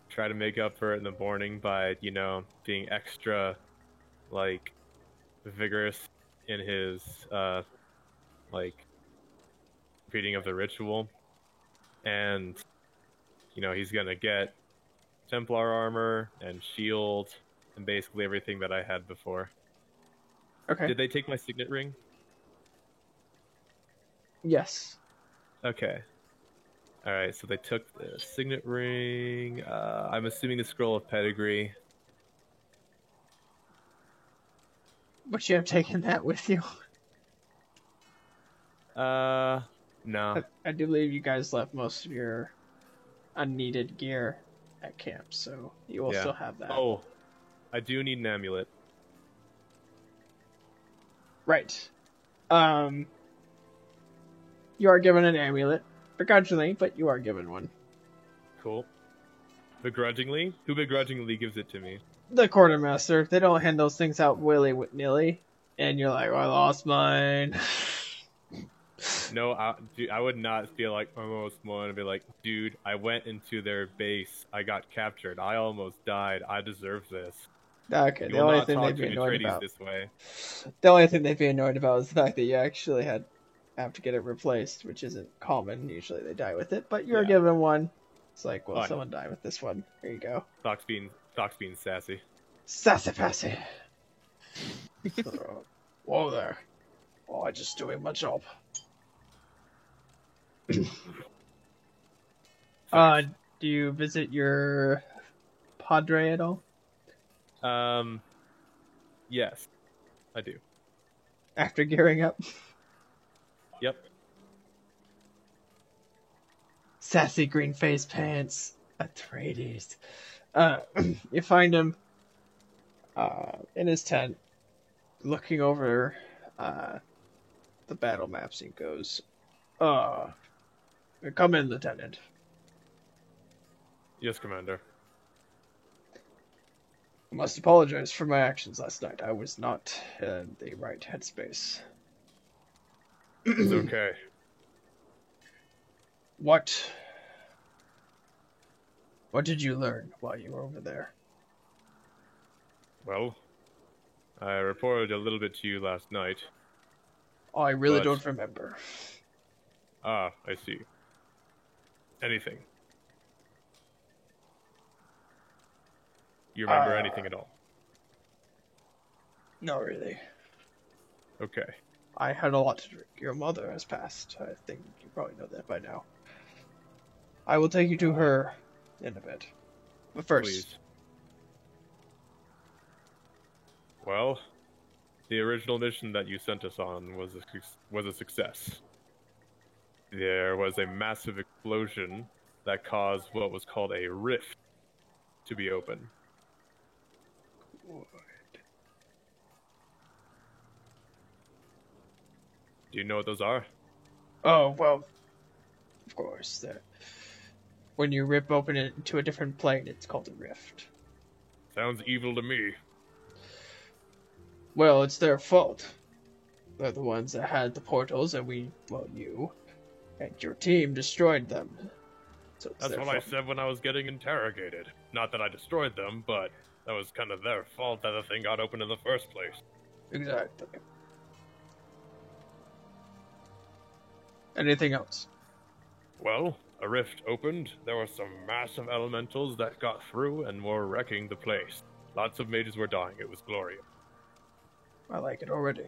try to make up for it in the morning by being extra vigorous in his reading of the ritual, and he's gonna get Templar armor and shield and basically everything that I had before. Okay. Did they take my signet ring? Yes. Okay. Alright, so they took the signet ring, I'm assuming the scroll of pedigree. Would you have taken that with you? No. I do believe you guys left most of your unneeded gear at camp, so you will still have that. Oh, I do need an amulet. Right. You are given an amulet. Begrudgingly, but you are given one. Cool. Begrudgingly? Who begrudgingly gives it to me? The quartermaster. They don't hand those things out willy-nilly. And you're like, oh, I lost mine. No, I would not feel like almost one and be like, dude, I went into their base. I got captured. I almost died. I deserve this. Okay, the You'll only not thing talk they'd to be annoyed Atreides about. this way. The only thing they'd be annoyed about is the fact that you actually have to get it replaced, which isn't common. Usually they die with it, but you're Yeah. given one. It's like, well, Fine. someone died with this one. Here you go. Thok's being sassy. Sassy-passy. Whoa there. Oh, I'm just doing my job. Do you visit your padre at all? Yes, I do. After gearing up? Yep. Sassy green face pants. Atreides. You find him in his tent, looking over the battle maps. He goes, come in, Lieutenant. Yes, Commander. I must apologize for my actions last night. I was not in the right headspace. It's okay. What did you learn while you were over there? Well, I reported a little bit to you last night. Oh, I really But- don't remember. Ah, I see. Anything. You remember anything at all? Not really. Okay. I had a lot to drink. Your mother has passed. I think you probably know that by now. I will take you to her in a bit. But first, Please. Well, the original mission that you sent us on was a success. There was a massive explosion that caused what was called a rift to be open. Do you know what those are? oh, well, of course. When you rip open it into a different plane, it's called a rift. Sounds evil to me. Well, it's their fault. They're the ones that had the portals, and you and your team destroyed them. So it's That's their what I fault. said when I was getting interrogated. Not that I destroyed them, but that was kind of their fault that the thing got open in the first place. Exactly. Anything else? Well, a rift opened, there were some massive elementals that got through and were wrecking the place. Lots of mages were dying, it was glorious. I like it already.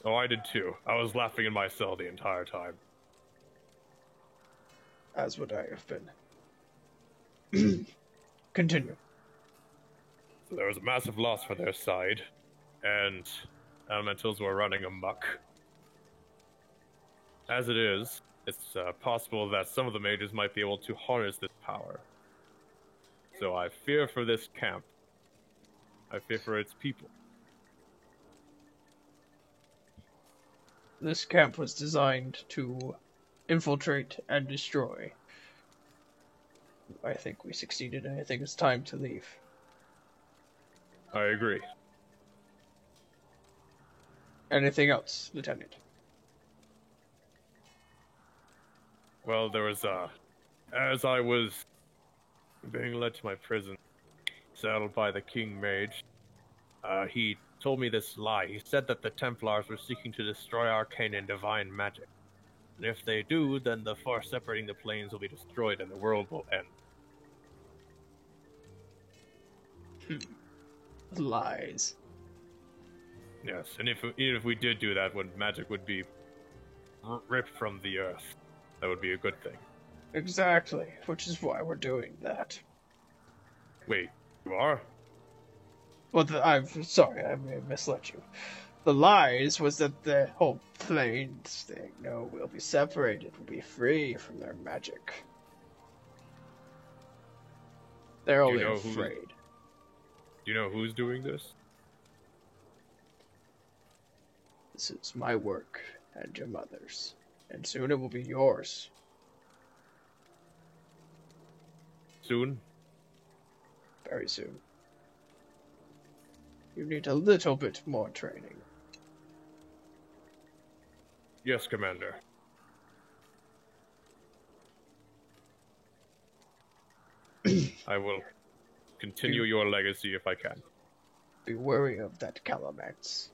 Oh, I did too. I was laughing in my cell the entire time. As would I have been. Continue. So there was a massive loss for their side, and elementals were running amok. As it is, it's possible that some of the mages might be able to harness this power. So I fear for this camp. I fear for its people. This camp was designed to infiltrate and destroy. I think we succeeded, and I think it's time to leave. I agree. Anything else, Lieutenant? Well, there was, as I was being led to my prison, settled by the King Mage, he told me this lie. He said that the Templars were seeking to destroy arcane and divine magic. And if they do, then the force separating the planes will be destroyed and the world will end. Lies. Yes, and even if we did do that, when magic would be ripped from the earth, that would be a good thing. Exactly, which is why we're doing that. Wait, you are? Well, I'm sorry, I may have misled you. The lies was that the whole planes thing, no, we'll be separated, we'll be free from their magic. They're Do you only know who- afraid. Do you know who's doing this? This is my work and your mother's, and soon it will be yours. Soon? Very soon. You need a little bit more training. Yes, Commander. I will continue your legacy if I can. Be wary of that Calamax.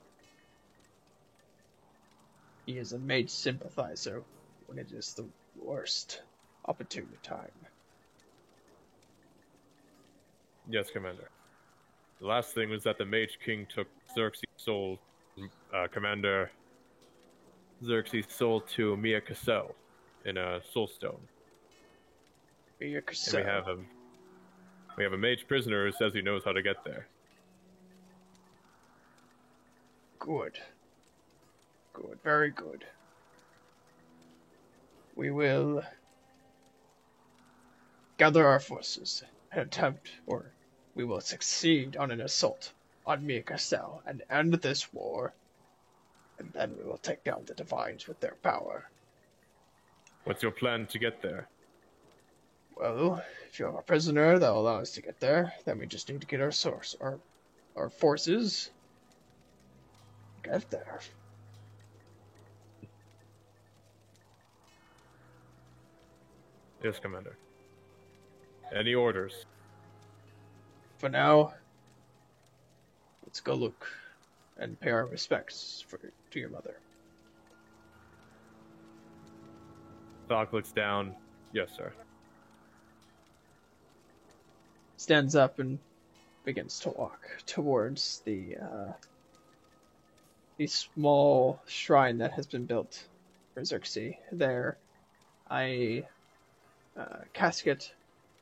He is a mage sympathizer when it is the worst opportune time. Yes, Commander. The last thing was that the Mage King took Xerxes' soul, Commander Xerxes' soul to Mia Cassell in a soul stone. Mia And Cassell. we have a mage prisoner who says he knows how to get there. Good. Good. Very good. We will gather our forces and attempt, or we will succeed on an assault on Mia Cassell and end this war, and then we will take down the Divines with their power. What's your plan to get there? Well, if you have a prisoner that will allow us to get there, then we just need to get our forces get there. Yes, Commander. Any orders? For now, let's go look and pay our respects to your mother. Thok looks down. Yes, sir. Stands up and begins to walk towards the small shrine that has been built for Xerxes. There, a casket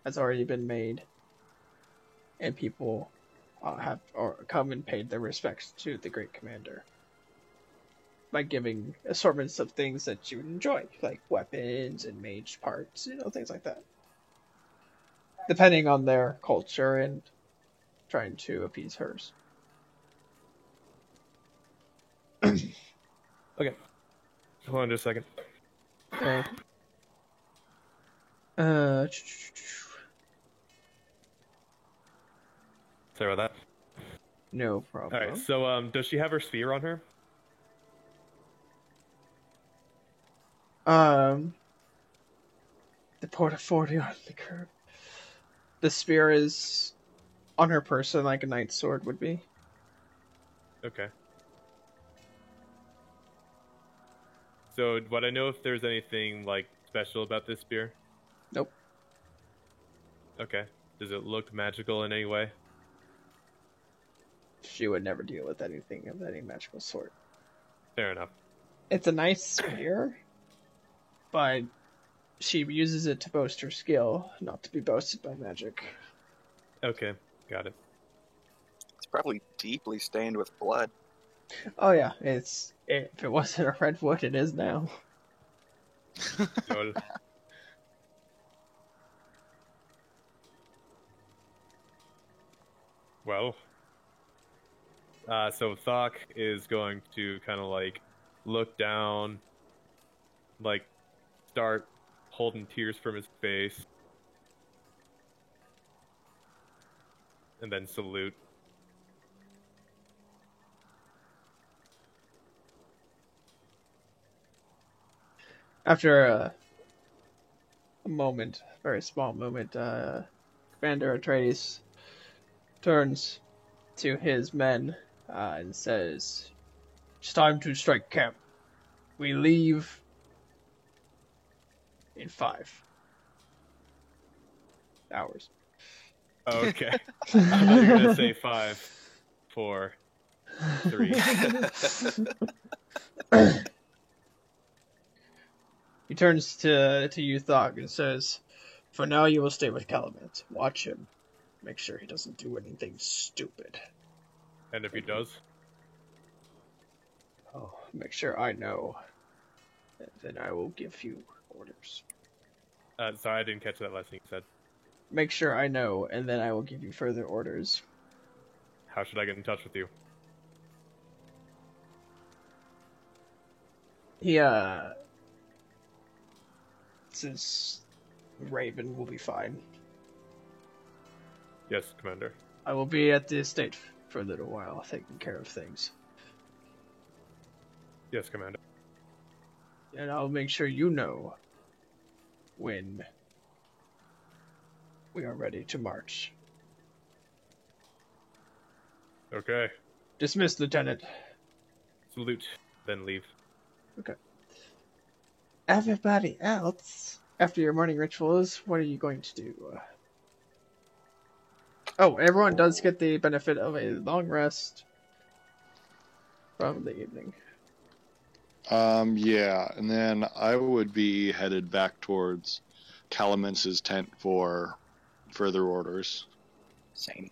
has already been made, and people have come and paid their respects to the great commander by giving assortments of things that you would enjoy, like weapons and mage parts, things like that, depending on their culture and trying to appease hers. Okay. Hold on just a second. Okay. Sorry about that. No problem. Alright, so does she have her sphere on her? The portafolio on the curb. The spear is on her person like a knight's sword would be. Okay. So, would I know if there's anything, like, special about this spear? Nope. Okay. Does it look magical in any way? She would never deal with anything of any magical sort. Fair enough. It's a nice spear, but she uses it to boast her skill, not to be boasted by magic. Okay, got it. It's probably deeply stained with blood. Oh yeah, if it wasn't a redwood, it is now. Noted. Well, so Thok is going to kind of like look down, like start holding tears from his face, and then salute. After a moment, a very small moment, Commander Atreides turns to his men and says, "It's time to strike camp. We leave in 5 hours." Okay. I thought you were gonna say 5, 4, 3. He turns to you, Thok, and says, "For now, you will stay with Calumet. Watch him. Make sure he doesn't do anything stupid. And if he does? Oh, make sure I know. And then I will give you orders. Sorry, I didn't catch that last thing you said. Make sure I know, and then I will give you further orders." How should I get in touch with you? He, says Raven will be fine. Yes, Commander. I will be at the estate for a little while, taking care of things. Yes, Commander. And I'll make sure you know when we are ready to march. Okay. Dismiss, Lieutenant. Salute, then leave. Everybody else, after your morning rituals, what are you going to do? Oh, everyone does get the benefit of a long rest from the evening. Yeah, and then I would be headed back towards Calamince's tent for further orders. Same.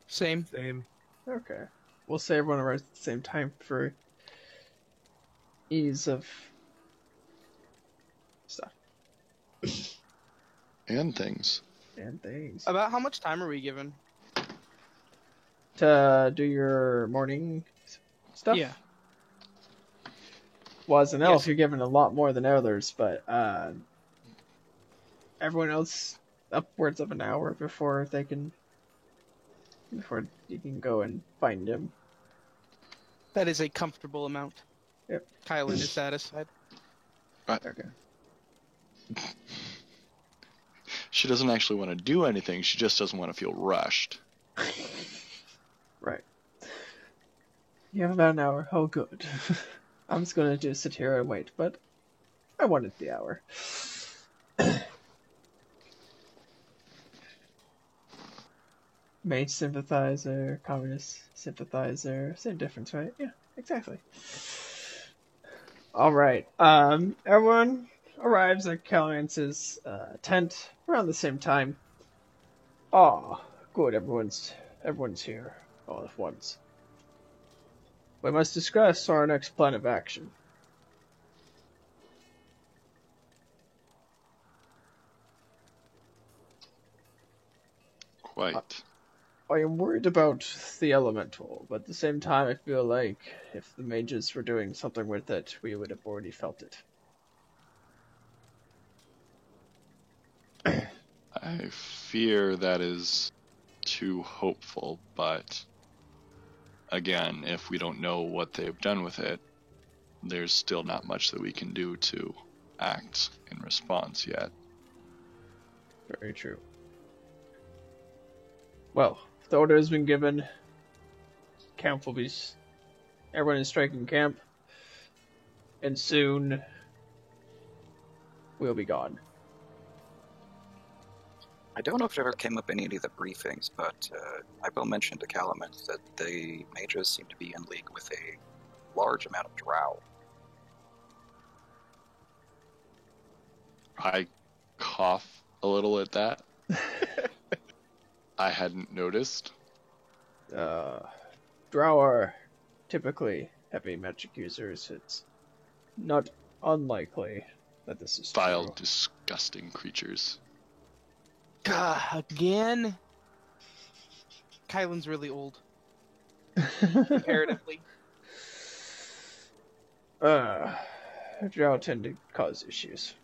Same. Same. Okay. We'll say everyone arrives at the same time for ease of stuff And things. and things. About how much time are we given? To do your morning stuff? Yeah. Well, as an elf, Yes. you're given a lot more than others, but everyone else upwards of an hour before you can go and find him. That is a comfortable amount. Yep. Kylan is satisfied. Okay. She doesn't actually want to do anything, she just doesn't want to feel rushed. Right. You have about an hour. Oh, good. I'm just gonna just sit here and wait, but I wanted the hour. Mage sympathizer, communist sympathizer, same difference, right? Yeah, exactly. Alright, everyone arrives at Calamince's tent around the same time. Ah, good, everyone's here all at once. We must discuss our next plan of action. Quite. I am worried about the elemental, but at the same time I feel like if the mages were doing something with it, we would have already felt it. I fear that is too hopeful, but again, if we don't know what they've done with it, there's still not much that we can do to act in response yet. Very true. Well, the order has been given. Camp will be... Everyone is striking camp. And soon... we'll be gone. I don't know if it ever came up in any of the briefings, but I will mention to Calamant that the mages seem to be in league with a large amount of drow. I cough a little at that. I hadn't noticed. Drow are typically heavy magic users. It's not unlikely that this is Vile, true. disgusting creatures. Gah, again? Kylan's really old, comparatively. Drow tend to cause issues.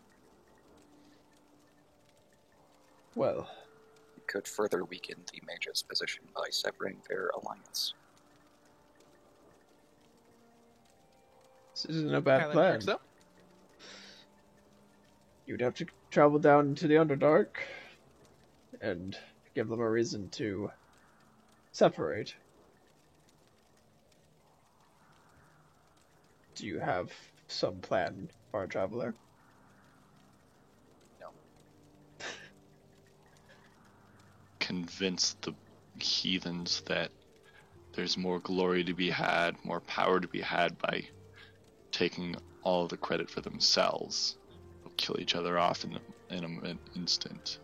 Well, It could further weaken the mages' position by severing their alliance. this isn't a bad Kylan plan. perks up. You'd have to travel down into the Underdark and give them a reason to separate. Do you have some plan for a traveler? Convince the heathens that there's more glory to be had, more power to be had by taking all the credit for themselves. They'll kill each other off in an instant.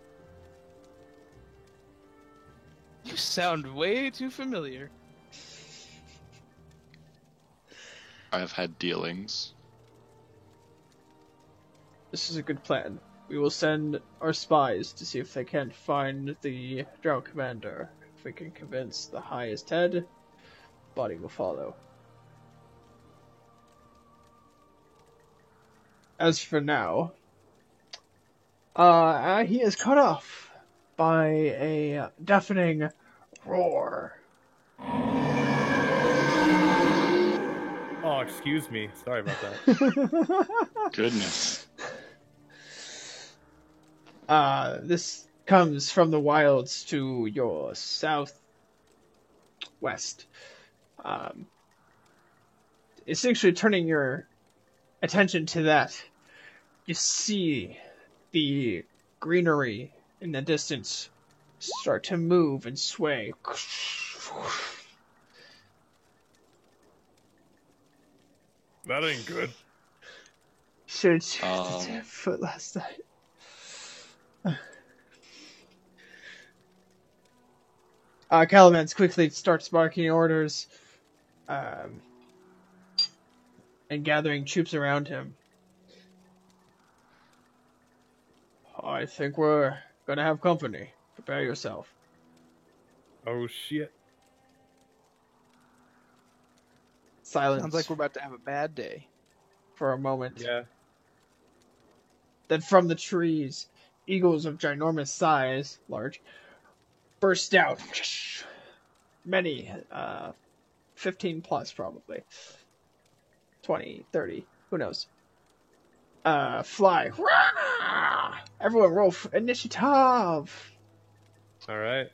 You sound way too familiar. I have had dealings. This is a good plan. We will send our spies to see if they can't find the Drow commander. If we can convince the highest head, body will follow. As for now, he is cut off by a deafening roar. Oh, excuse me. Sorry about that. Goodness. This comes from the wilds to your southwest. Essentially turning your attention to that, you see the greenery in the distance start to move and sway. That ain't good. Should have checked foot last night. Calamance quickly starts barking orders, and gathering troops around him. I think we're gonna have company. Prepare yourself. Oh shit. Silence Sounds like we're about to have a bad day. for a moment. Yeah. Then from the trees, eagles of ginormous size, large, burst out. Many, 15 plus probably. 20, 30, who knows. Fly. Rah! Everyone roll initiative. All right.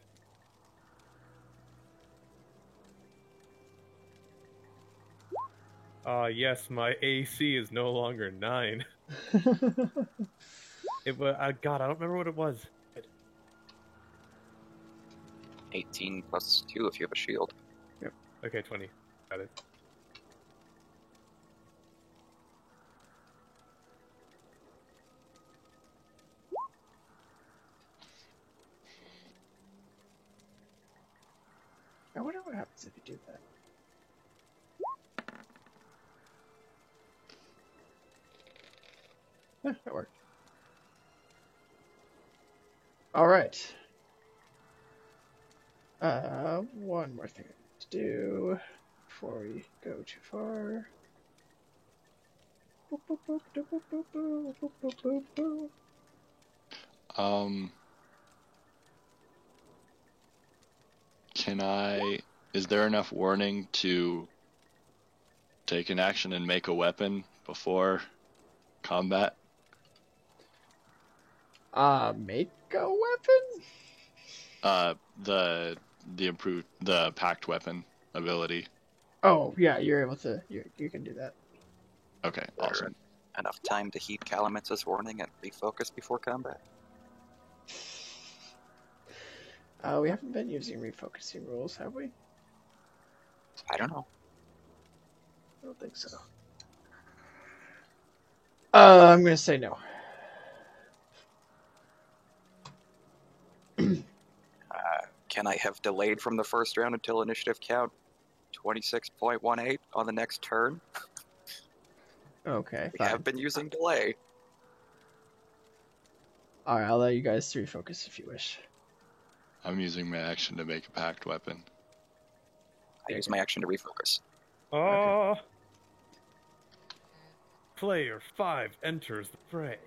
Yes, my AC is no longer 9. It was. God, I don't remember what it was. 18 plus 2 if you have a shield. Okay, 20. Got it. I wonder what happens if you do that. That worked. All right. One more thing to do before we go too far. Boop, boop, boop, doop, boop, boop, boop, boop, boop, boop, boop. Can I? Is there enough warning to take an action and make a weapon before combat? Make a weapon? The packed weapon ability. Oh, yeah, you're able to. You can do that. Okay, awesome. Enough time to heed Calamance's warning and refocus before combat. We haven't been using refocusing rules, have we? I don't know. I don't think so. I'm gonna say no. Can I have delayed from the first round until initiative count 26.18 on the next turn? Okay, We fine. have been using delay. Alright, I'll let you guys refocus if you wish. I'm using my action to make a packed weapon. I use my action to refocus. Oh. Player 5 enters the fray.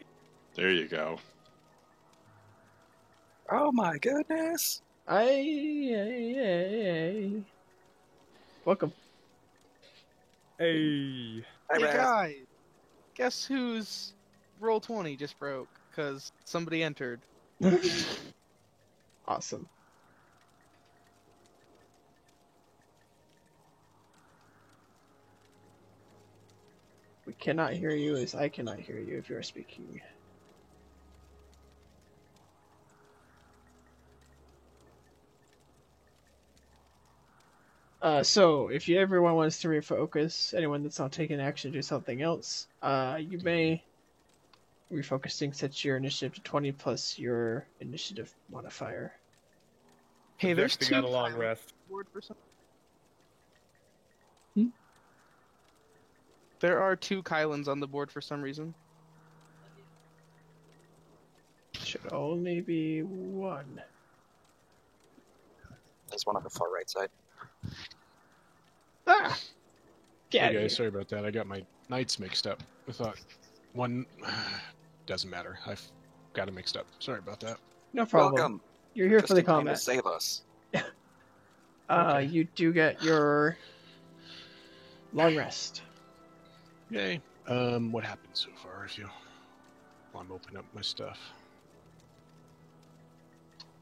There you go. Oh my goodness! Welcome. Hey. Hi, Hey Raz. guys, guess whose roll 20 just broke? Because somebody entered. Awesome. We cannot hear you as I cannot hear you if you're speaking. So if everyone wants to refocus, anyone that's not taking action to do something else, you may refocusing sets your initiative to 20 plus your initiative modifier. Hey, there's Jack, they two got a long Kylans rest. on board for some... Hmm? There are 2 Kylans on the board for some reason. Should only be one. There's one on the far right side. Ah! Get Hey outta guys, here. sorry about that. I got my knights mixed up. I thought one doesn't matter. I've got it mixed up. Sorry about that. No problem. Welcome. You're here Just for the in time to combat. save us. Okay. You do get your long rest. Yay. What happened so far? If you, while I'm opening up my stuff.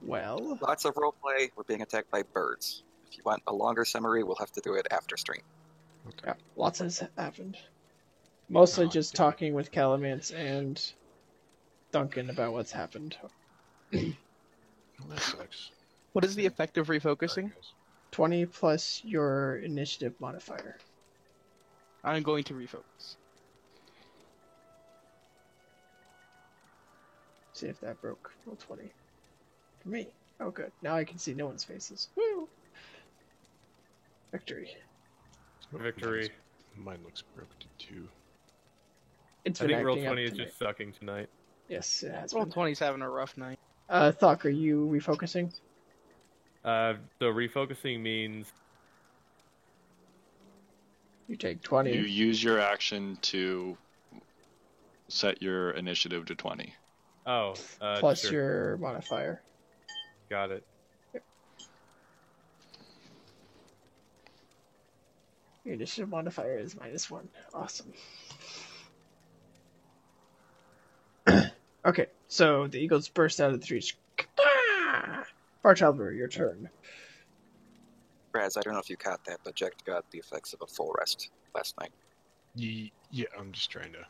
Well, Lots of roleplay. We're being attacked by birds. If you want a longer summary, we'll have to do it after stream. Okay. yeah, lots has happened. Mostly Oh, just damn it. talking with Calamance and Duncan about what's happened. Well, that sucks. What is the effect of refocusing? Sorry, guys. 20 plus your initiative modifier. I'm going to refocus. See if that broke. Roll 20. For me. Oh, good. Now I can see no one's faces. Woo! Victory. Victory. Mine looks broken too. It's I been think roll acting up 20 is tonight. just sucking tonight. Yes, it has Roll been. 27 a rough night. Thok, are you refocusing? So refocusing means You take 20. You use your action to set your initiative to 20. plus sure. your modifier. Got it. Your initiative modifier is -1. Awesome. Okay, so the eagles burst out of the trees. Barchalber, your turn. Raz, I don't know if you caught that, but Jack got the effects of a full rest last night. Yeah, I'm just trying to.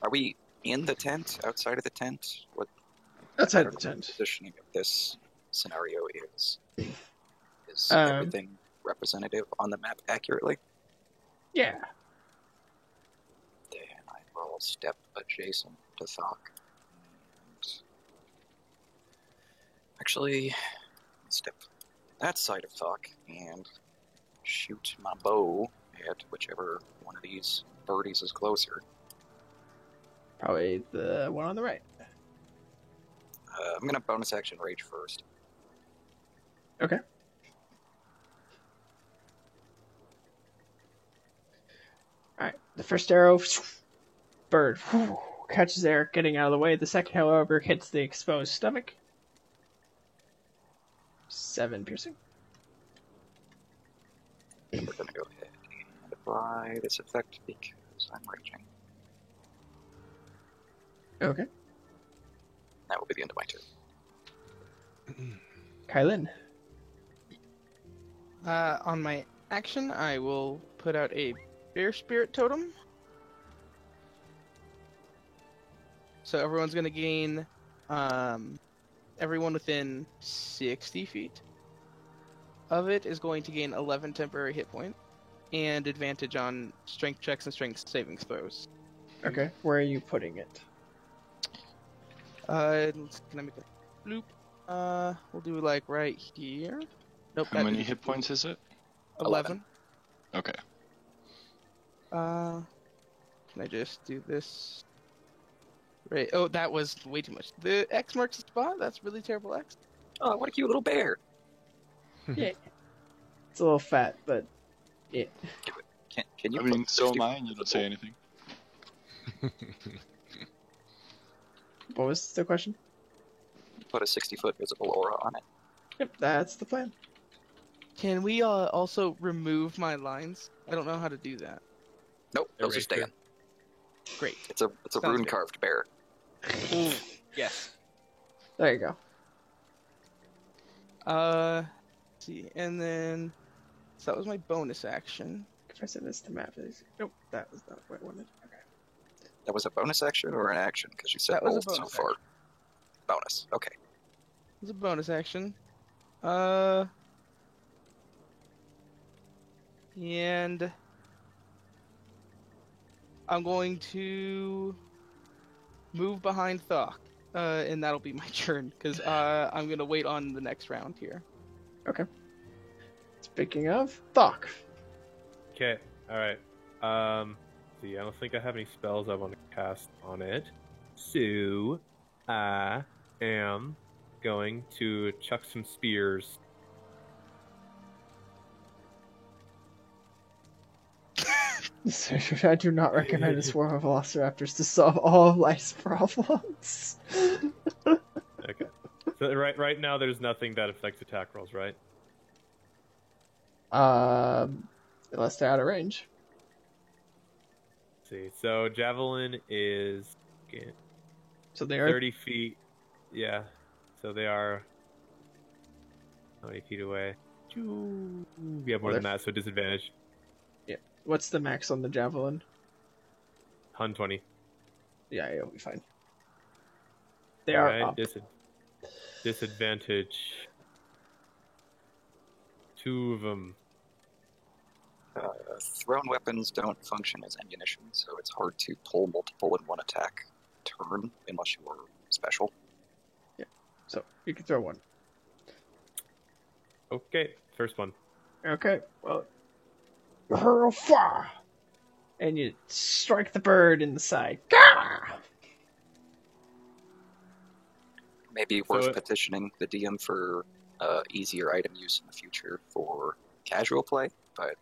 Are we in the tent? Outside of the tent? What Outside I of the don't know what tent. positioning of this scenario is? Is Um, everything representative on the map accurately? Yeah. Then I will step adjacent to Thok. And actually, step that side of Thok and shoot my bow at whichever one of these birdies is closer. Probably the one on the right. I'm gonna bonus action rage first. Okay. Alright, the first arrow, bird, catches air, getting out of the way. The second, however, hits the exposed stomach. 7 piercing. And we're gonna go ahead and apply this effect because I'm raging. Okay. That will be the end of my turn. Kylan. On my action, I will put out a bear spirit totem. So everyone's gonna gain, everyone within 60 feet of it is going to gain 11 temporary hit points and advantage on strength checks and strength saving throws. Okay, where are you putting it? Can I make a loop? We'll do like right here. Nope. How many hit points is it? 11. Okay. Can I just do this? Right. Oh, that was way too much. The X marks the spot. That's really terrible X. Oh, what a cute little bear! Yeah. It's a little fat, but yeah. Can you? I mean, put so 60 am I, and you don't say anything. What was the question? Put a 60-foot visible aura on it. Yep, that's the plan. Can we also remove my lines? I don't know how to do that. Nope, those are Eraser. staying. Great. It's a Sounds rune good. carved bear. Yes. There you go. Let's see, and then so that was my bonus action. If I send this to map, nope, that was not what I wanted. Okay. That was a bonus action or an action? Because you said That was a both so bonus far. Bonus. Okay. It was a bonus action. And I'm going to move behind Thok, and that'll be my turn because I'm gonna wait on the next round here. Speaking of, Thok. Okay, alright. See, I don't think I have any spells I want to cast on it. So, I am going to chuck some spears. I do not recommend a swarm of velociraptors to solve all of life's problems. Okay. So right now there's nothing that affects attack rolls, right? Unless they're out of range. Let's see. So javelin is So they are 30 feet. Yeah. So they are how many feet away? Yeah, more than that, so disadvantage. What's the max on the javelin? 120. Yeah, it'll be fine. They are up. disadvantage. 2 of them. Thrown weapons don't function as ammunition, so it's hard to pull multiple in one attack turn unless you are special. So you can throw one. Okay, first one. Okay, well, hurl far, and you strike the bird in the side. Gah! Maybe worth petitioning the DM for easier item use in the future for casual play, but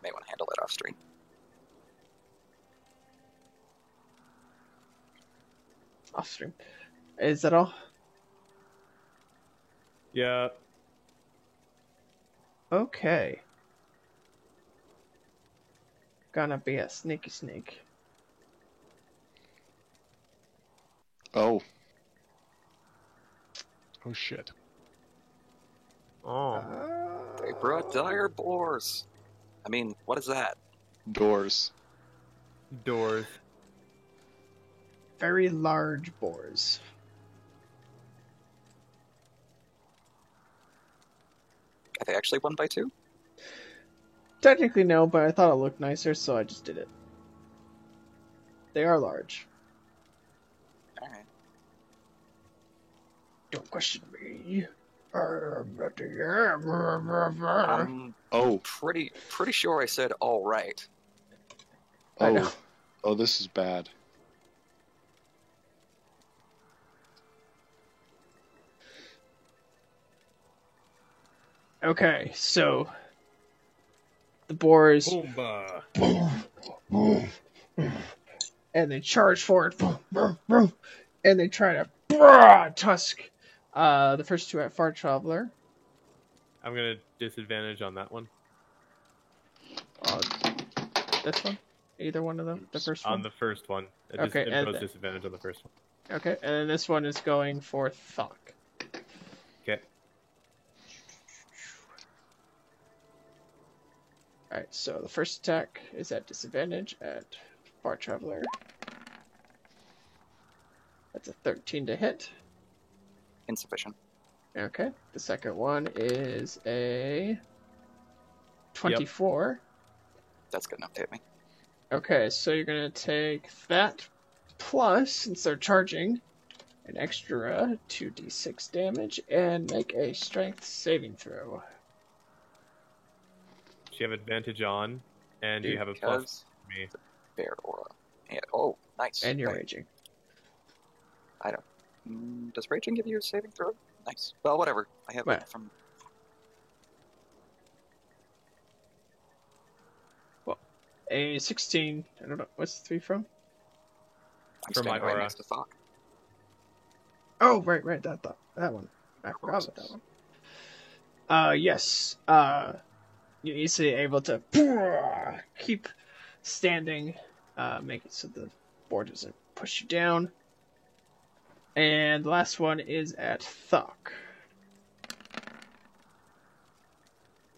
may want to handle that off stream. Off stream. Is that all? Yeah. Okay. Gonna be a sneaky sneak. Oh, Oh shit. Oh. They brought dire boars. I mean, what is that? doors. Doors. Very large boars. Are they actually 1x2? Technically no, but I thought it looked nicer, so I just did it. They are large. Alright. Don't question me. I'm Oh, pretty sure I said all right. I know. Oh, this is bad. Okay, so the boars Boomba. and they charge forward and they try to tusk the first two at Far Traveler. I'm gonna disadvantage on that one. This one? Either one of them? The first On one? the first one. Okay, and Impose the- disadvantage on the first one. Okay, and then this one is going for Thok. Okay. Alright, so the first attack is at disadvantage at Far Traveler. That's a 13 to hit. Insufficient. Okay, the second one is a 24. That's good enough to hit me. Okay, so you're gonna take that plus, since they're charging, an extra 2d6 damage and make a strength saving throw. So you have advantage on, and you have a plus Because for me. bear aura. Yeah. Oh, nice. And you're Okay. raging. I don't. Does raging give you a saving throw? Nice. Well, whatever. I have What? it from. A 16. I don't know. What's the 3 from? I'm From my standing right aura. next to Thok. Oh, right. That one. I forgot about that one. Yes. You're easily able to keep standing, make it so the board doesn't push you down. And the last one is at Thok.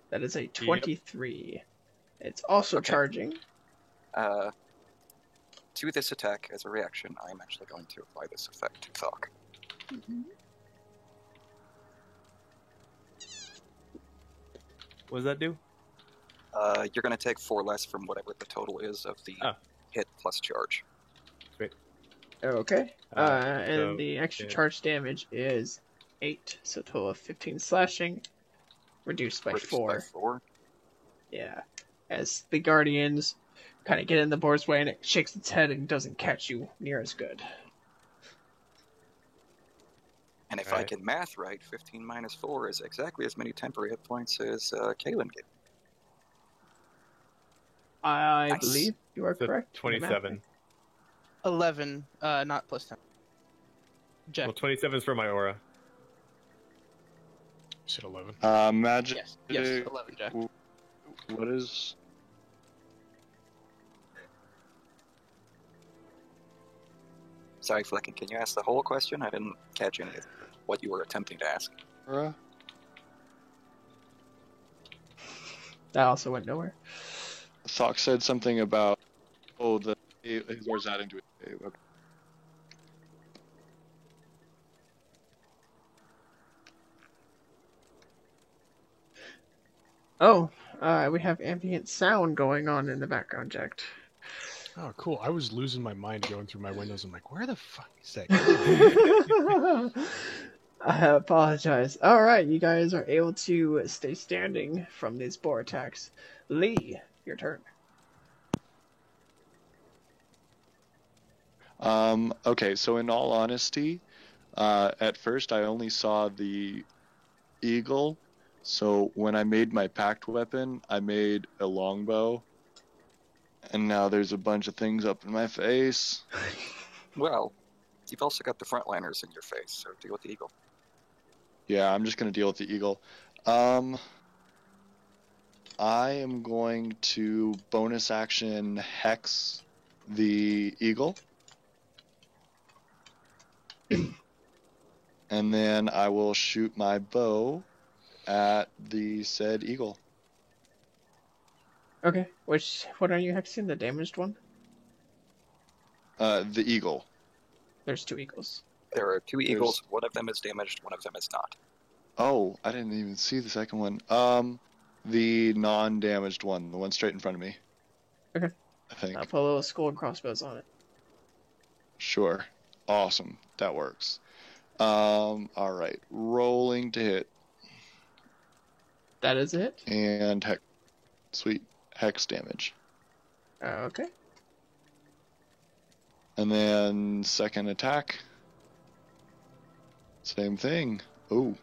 That is a 23. It's also Okay. charging. To this attack, as a reaction, I am actually going to apply this effect to Thok. What does that do? You're going to take 4 less from whatever the total is of the Oh. hit plus charge. Okay. And so, the extra yeah. charge damage is 8, so total of 15 slashing, reduced by Reduced 4. by 4. Yeah. As the guardians kind of get in the board's way and it shakes its head and doesn't catch you near as good. And if I Alright. can math right, 15 minus 4 is exactly as many temporary hit points as Kaelin gave. I Nice. believe you are So correct. in the math. 27. 11, not plus 10. Jack. Well, 27 is for my aura. You said 11. Magic. Yes, 11, Jack. What is? Sorry, Flecken, can you ask the whole question? I didn't catch any of what you were attempting to ask. Aura? That also went nowhere. Thok said something about his aura's adding to it. Okay. Oh, we have ambient sound going on in the background, Jack. Oh, cool. I was losing my mind going through my windows. I'm like, where the fuck is that going? I apologize. All right, you guys are able to stay standing from these boar attacks. Lee, your turn. Okay, so in all honesty, at first I only saw the eagle. So when I made my pact weapon, I made a longbow. And now there's a bunch of things up in my face. Well, you've also got the frontliners in your face, so deal with the eagle. Yeah, I'm just gonna deal with the eagle. I am going to bonus action hex the eagle. And then I will shoot my bow at the said eagle. Okay, what are you hexing? The damaged one? The eagle. There's 2 eagles. There are 2 eagles. One of them is damaged, one of them is not. Oh, I didn't even see the second one. The non-damaged one, the one straight in front of me. Okay. I think. I'll put a little skull and crossbows on it. Sure. Awesome. That works. Alright. Rolling to hit. That is it? And hex. Sweet. Hex damage. Okay. And then second attack. Same thing. Ooh.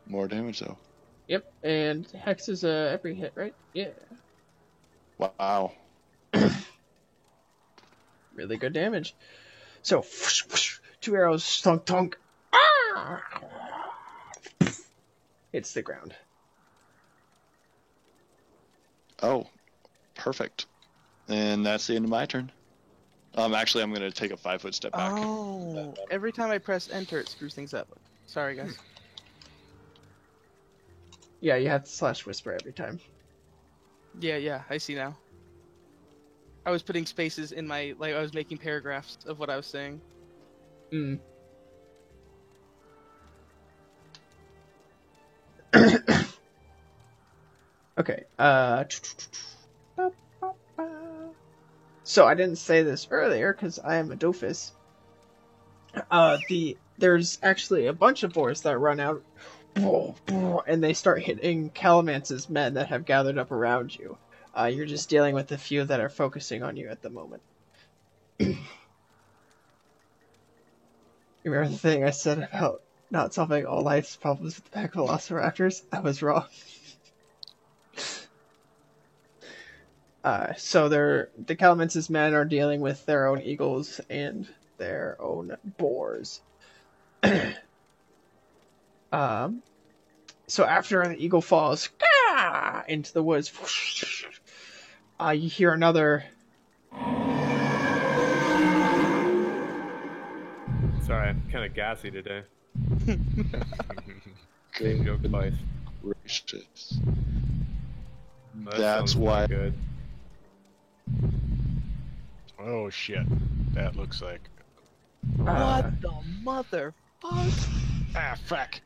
More damage though. Yep, and hex is every hit, right? Yeah. Wow. Really good damage. So, 2 arrows, thunk, thunk. Ah! Hits the ground. Oh. Perfect. And that's the end of my turn. Actually, I'm going to take a 5-foot step back. Oh, every time I press enter, it screws things up. Sorry, guys. Yeah, you have to slash whisper every time. Yeah, I see now. I was putting spaces in my, I was making paragraphs of what I was saying. Mm. Okay, so I didn't say this earlier because I am a doofus. There's actually a bunch of boars that run out, and they start hitting Calamance's men that have gathered up around you. You're just dealing with the few that are focusing on you at the moment. Remember the thing I said about not solving all life's problems with the pack of velociraptors? I was wrong. So the Calamance's men are dealing with their own eagles and their own boars. So after the eagle falls into the woods, you hear another. Sorry, I'm kind of gassy today. Same joke twice. Gracious. That That's sounds why. not good. Oh shit. That looks like. What the mother? Ah, fuck.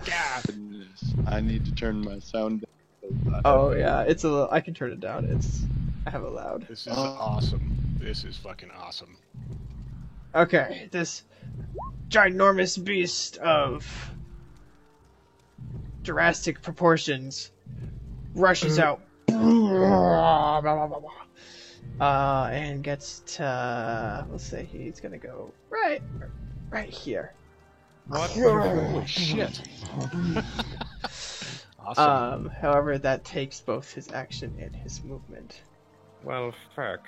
God. Goodness. I need to turn my sound down. Oh yeah, it's a little. I can turn it down. I have it loud. This is awesome. This is fucking awesome. Okay, this ginormous beast of Jurassic proportions rushes out and gets to, let's say he's gonna go right here. What? Holy shit. Awesome. However, that takes both his action and his movement. Well, fuck.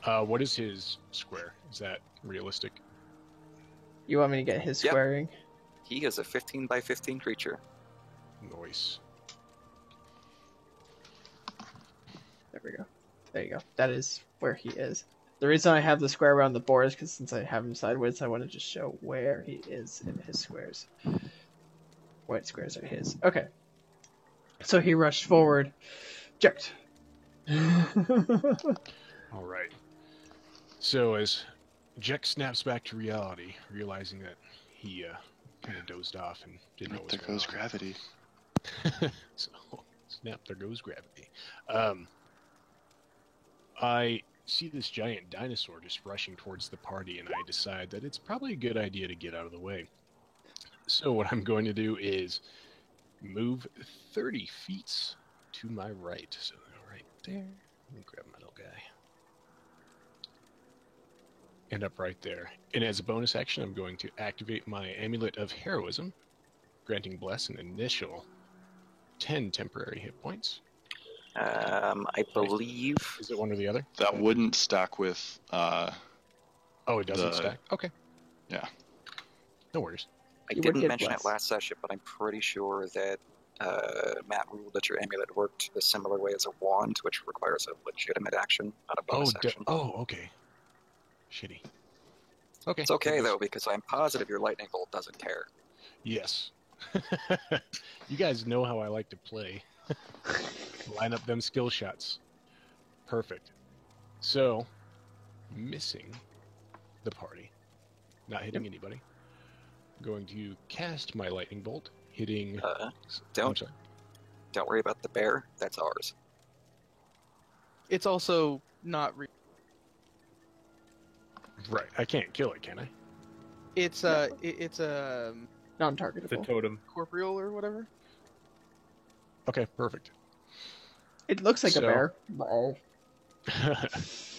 What is his square? Is that realistic? You want me to get his Yep. squaring? He is a 15 by 15 creature. Nice. There we go. There you go. That is where he is. The reason I have the square around the board is because since I have him sideways, I want to just show where he is in his squares. What squares are his? Okay. So he rushed forward. Checked. All right. So as Jack snaps back to reality, realizing that he kind of dozed off and didn't know what was There going goes on. gravity. So, snap, there goes gravity. I see this giant dinosaur just rushing towards the party, and I decide that it's probably a good idea to get out of the way. So what I'm going to do is move 30 feet to my right. So right there. Let me grab my little guy. And up right there. And as a bonus action, I'm going to activate my Amulet of Heroism, granting Bless an initial 10 temporary hit points. I believe. Is it one or the other? That wouldn't stack with. Oh, it doesn't The- stack. Okay. Yeah. No worries. I You would didn't get mention less. it last session, but I'm pretty sure that Matt ruled that your amulet worked the similar way as a wand, which requires a legitimate action, not a bonus action. Okay. Shitty. Okay. It's okay though, because I'm positive your lightning bolt doesn't care. Yes. You guys know how I like to play. Line up them skill shots. Perfect. So, missing the party. Not hitting anybody. Going to cast my lightning bolt, hitting... I'm Don't sorry. don't worry about the bear. That's ours. It's also not. Right. I can't kill it, can I? It's it's a It's a Non-targetable. totem. corporeal or whatever. Okay, perfect. It looks like a So- bear. Oh.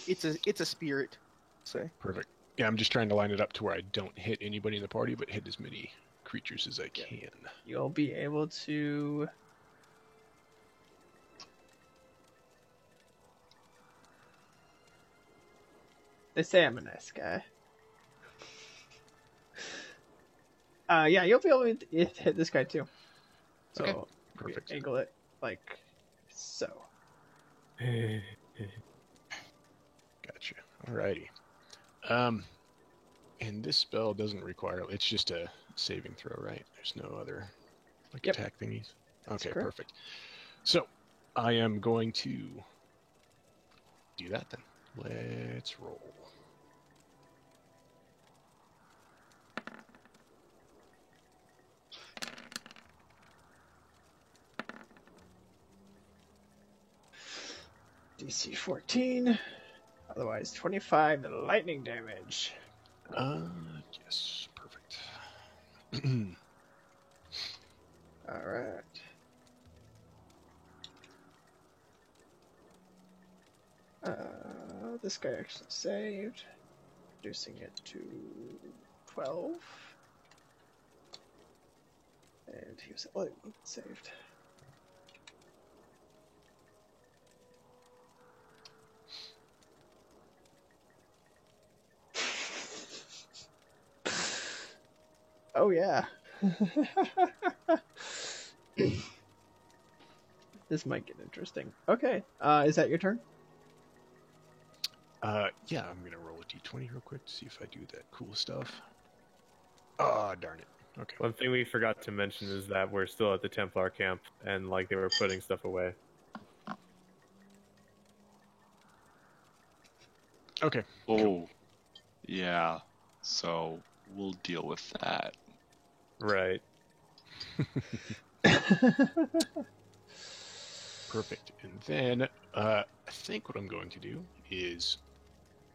It's a spirit. Say. Perfect. Yeah, I'm just trying to line it up to where I don't hit anybody in the party, but hit as many creatures as I can. You'll be able to. They say I'm a nice guy. Yeah, you'll be able to hit this guy too. So, Okay, perfect. Angle it like so. Gotcha. Alrighty. And this spell doesn't require. It's just a saving throw, right? There's no other Yep. attack thingies. That's Okay, correct. perfect. So I am going to do that then. Let's roll. DC 14. Otherwise, 25 lightning damage. Yes, perfect. Alright. This guy actually saved, reducing it to 12. And he was saved. Oh yeah. This might get interesting. Okay, is that your turn? Yeah, I'm gonna roll a d20 real quick to see if I do that cool stuff. Ah, darn it. Okay. One thing we forgot to mention is that we're still at the Templar camp, and like they were putting stuff away. Okay. Oh, yeah. So we'll deal with that. Right. Perfect. And then I think what I'm going to do is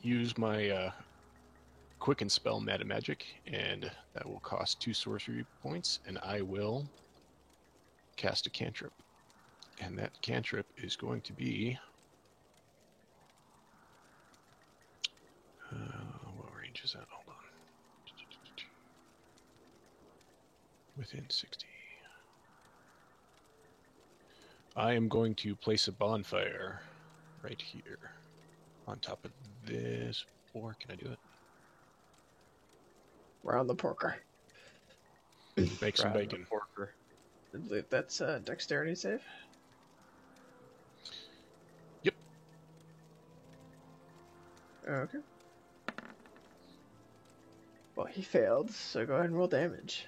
use my Quicken Spell Meta Magic, and that will cost 2 sorcery points, and I will cast a cantrip. And that cantrip is going to be... what range is that? Hold on. Within 60. I am going to place a bonfire right here on top of this. Or can I do it? Round the porker. Make some Grab the bacon. porker. I believe that's a dexterity save. Yep. Okay. Well, he failed, so go ahead and roll damage.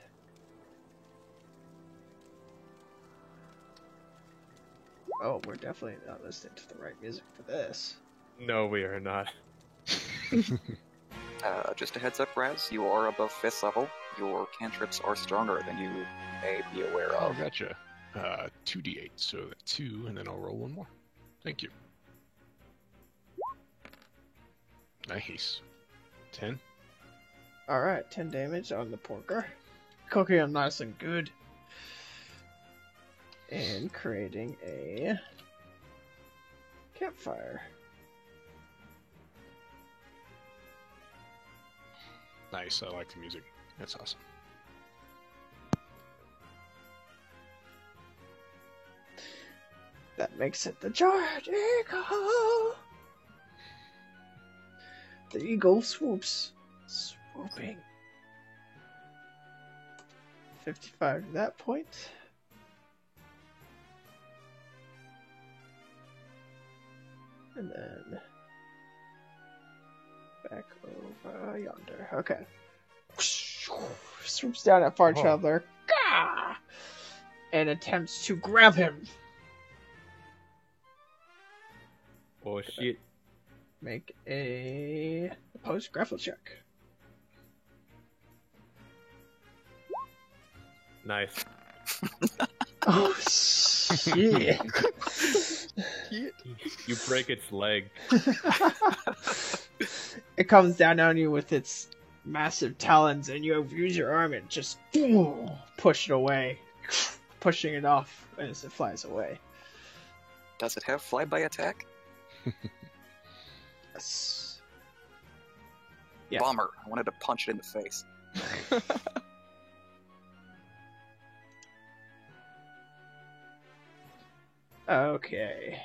Oh, we're definitely not listening to the right music for this. No, we are not. Just a heads up, Raz, you are above 5th level. Your cantrips are stronger than you may be aware Oh, of. gotcha. 2d8. So 2, and then I'll roll one more. Thank you. Nice. 10. Alright, 10 damage on the porker. Cooking him nice and good. And creating a campfire. Nice. I like the music. That's awesome. That makes it the Charge Eagle. The eagle swoops. Swooping. 55 to that point. And then back over yonder. Okay. Swoops down at Far Oh. Traveler. Gah! And attempts to grab him. Oh shit. Make a opposed grapple check. Nice. Oh shit! You break its leg. It comes down on you with its massive talons, and you use your arm and just push it away, pushing it off as it flies away. Does it have flyby attack? Yes. Yeah. Bummer. I wanted to punch it in the face. Okay.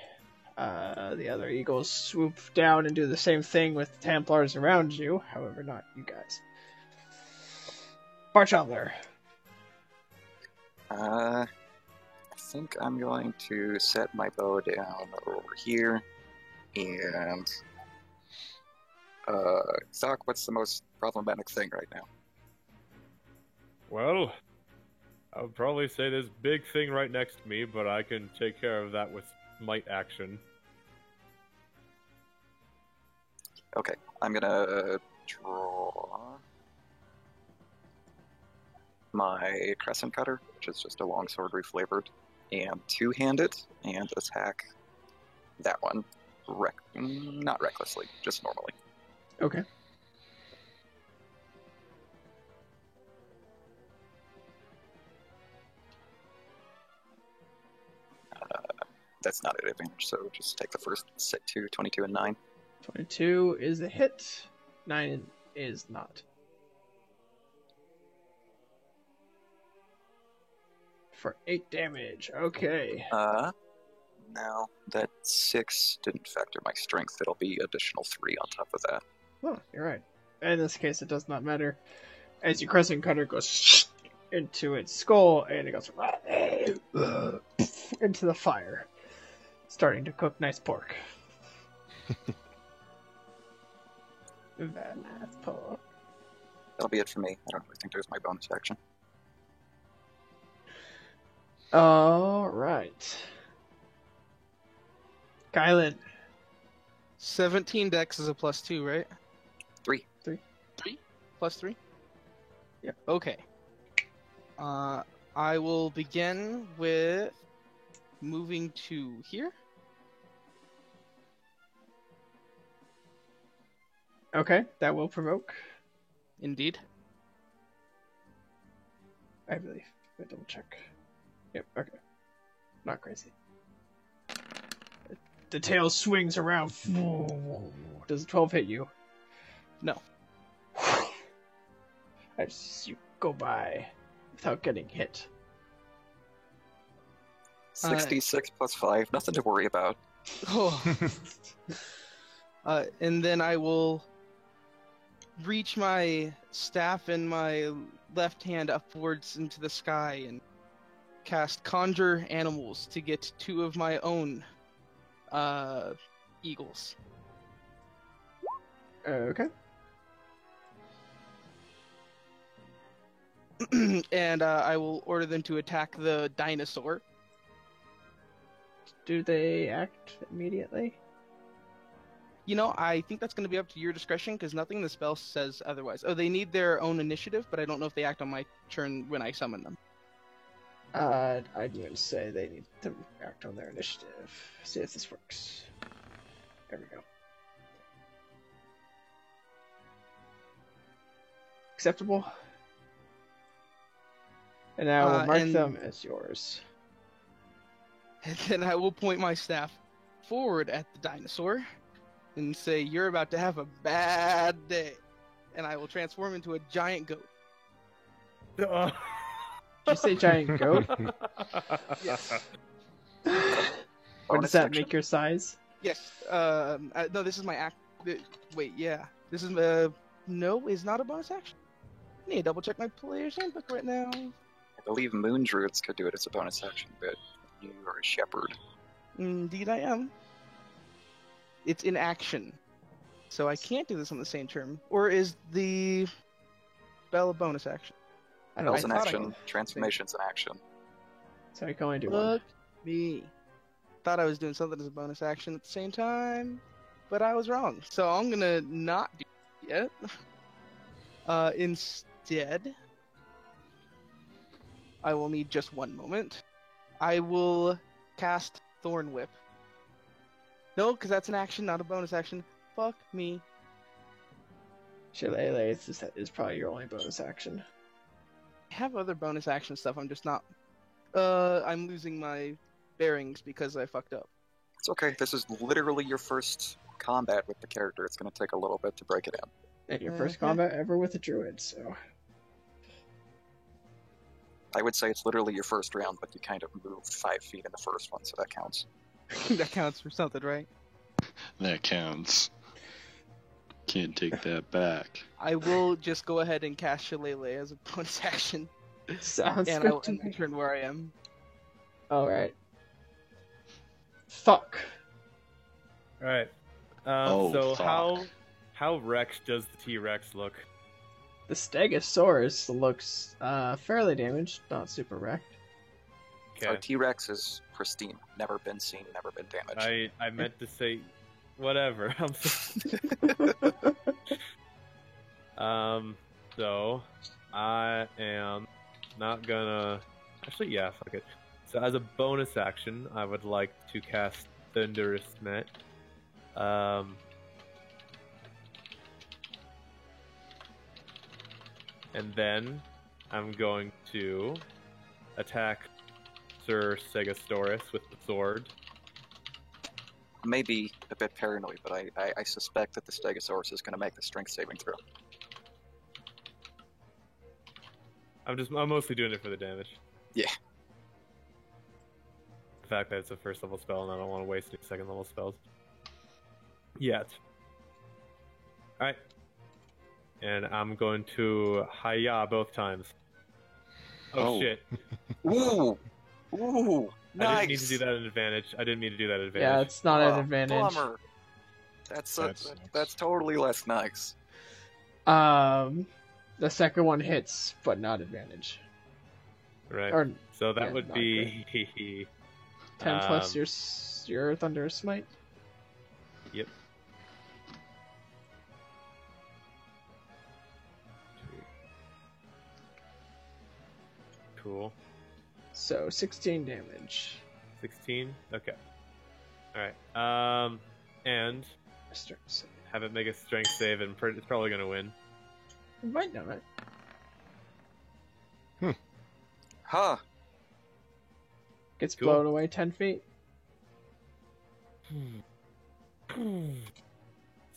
The other eagles swoop down and do the same thing with the Templars around you. However, not you guys. Barchandler. I think I'm going to set my bow down over here. And, Zoc, what's the most problematic thing right now? Well, I would probably say this big thing right next to me, but I can take care of that with might action. Okay, I'm gonna draw my Crescent Cutter, which is just a longsword reflavored, and two-hand it, and attack that one. Not recklessly, just normally. Okay. That's not an advantage, so just take the first set 22 and 9. 22 is a hit. 9 is not. For 8 damage. Okay. Now that 6 didn't factor my strength, it'll be additional 3 on top of that. Oh, you're right. In this case, it does not matter. As your crescent cutter goes into its skull, and it goes into the fire, starting to cook nice pork. Very nice pork. That'll be it for me. I don't really think there's my bonus action. All right. Kylan. 17 dex is a +2, right? 3. 3? +3? Yep. Okay. I will begin with moving to here. Okay, that will provoke, Indeed. I believe. Let me double check. Yep, okay. Not crazy. The tail swings around. Does a 12 hit you? No. As you go by without getting hit. 66 plus 5, nothing to worry about. Oh. And then I will reach my staff in my left hand upwards into the sky and cast Conjure Animals to get 2 of my own eagles. Okay. And I will order them to attack the dinosaur. Do they act immediately? You know, I think that's going to be up to your discretion because nothing in the spell says otherwise. Oh, they need their own initiative, but I don't know if they act on my turn when I summon them. I'd even say they need to act on their initiative. See if this works. There we go. Acceptable. And now I will mark and- them as yours. And then I will point my staff forward at the dinosaur and say, "You're about to have a bad day." And I will transform into a giant goat. Did you say giant goat? Yes. What Bonus does that action. make your size? Yes. No, this is my act. Wait, yeah. This is no, is not a bonus action. I need to double check my player's handbook right now. I believe moon druids could do it as a bonus action, but you are a shepherd. Indeed, I am. It's in action, so I can't do this on the same turn. Or is the spell a bonus action? I don't know. Spells in I thought I action, could- transformations in action. So I can only do one. Look me. Thought I was doing something as a bonus action at the same time, but I was wrong. So I'm gonna not do it yet. Instead, I will need just one moment. I will cast Thorn Whip. No, because that's an action, not a bonus action. Fuck me. Shillelagh is probably your only bonus action. I have other bonus action stuff. I'm just not. I'm losing my bearings because I fucked up. It's okay. This is literally your first combat with the character. It's going to take a little bit to break it in. And your first Okay. combat ever with a druid, so. I would say it's literally your first round, but you kind of moved 5 feet in the first one, so that counts. That counts for something, right? That counts. Can't take that back. I will just go ahead and cast Shillelagh as a bonus action, Sounds and I good will to end the me. turn where I am. Alright. Fuck. All right. Oh, so fuck. how wrecked does the T-Rex look? The Stegosaurus looks fairly damaged, not super wrecked. Our Okay. T-Rex is pristine. Never been seen, never been damaged. I meant to say whatever. I'm so... So I am not gonna. Actually, yeah, fuck it. So as a bonus action, I would like to cast Thunderous Net. And then I'm going to attack Sir Stegosaurus with the sword. Maybe a bit paranoid, but I suspect that the Stegosaurus is going to make the strength saving throw. I'm mostly doing it for the damage. Yeah. The fact that it's a first level spell and I don't want to waste any second level spells. Yet. Alright. And I'm going to hi-ya both times. Oh, Oh. shit. Ooh! Ooh! Nice! I didn't mean to do that at advantage. I didn't mean to do that at advantage. Yeah, it's not Oh, an advantage. Bummer. That's That's that's totally less nice. The second one hits, but not advantage. Right. Or So that yeah, would not be 10 plus your Thunderous Smite. Yep. Cool. So 16 damage. 16? Okay. Alright. And Strength save. have it make a strength save, and it's probably going to win. You might know it. Huh. Gets Cool. blown away 10 feet.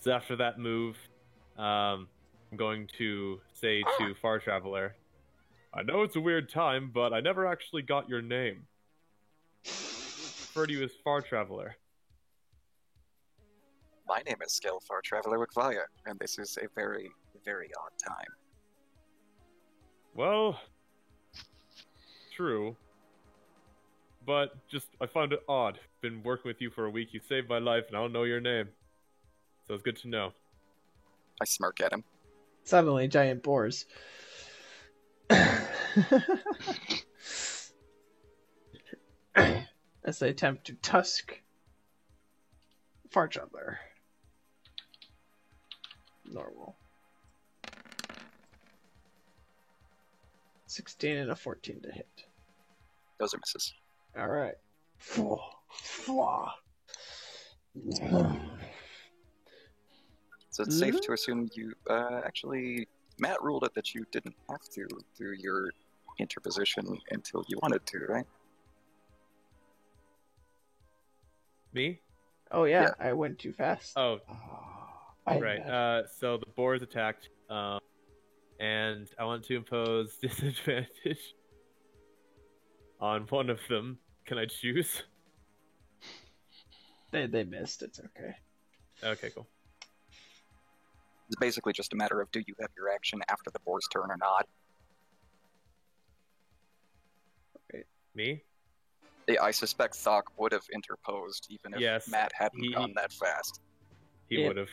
So after that move, I'm going to say to Far Traveler, I know it's a weird time, but I never actually got your name. Refer to you as Far Traveler. My name is Skelfar Traveler Wikvaya, and this is a very, very odd time. Well, true. But I found it odd. Been working with you for a week, you saved my life, and I don't know your name. So it's good to know. I smirk at him. Suddenly, giant boars. As they attempt to tusk Far Traveler. Normal. 16 and a 14 to hit. Those are misses. All right. So it's safe to assume you actually. Matt ruled it that you didn't have to do your interposition until you wanted to, right? Me? Oh yeah, Yeah. I went too fast. Oh, I'm right. bad. So the boar's attacked, and I want to impose disadvantage on one of them. Can I choose? They missed. It's okay. Okay, cool. It's basically just a matter of do you have your action after the boar's turn or not. Me? Yeah, I suspect Thok would have interposed even if Yes, Matt hadn't he- gone that fast. He Yeah. would have.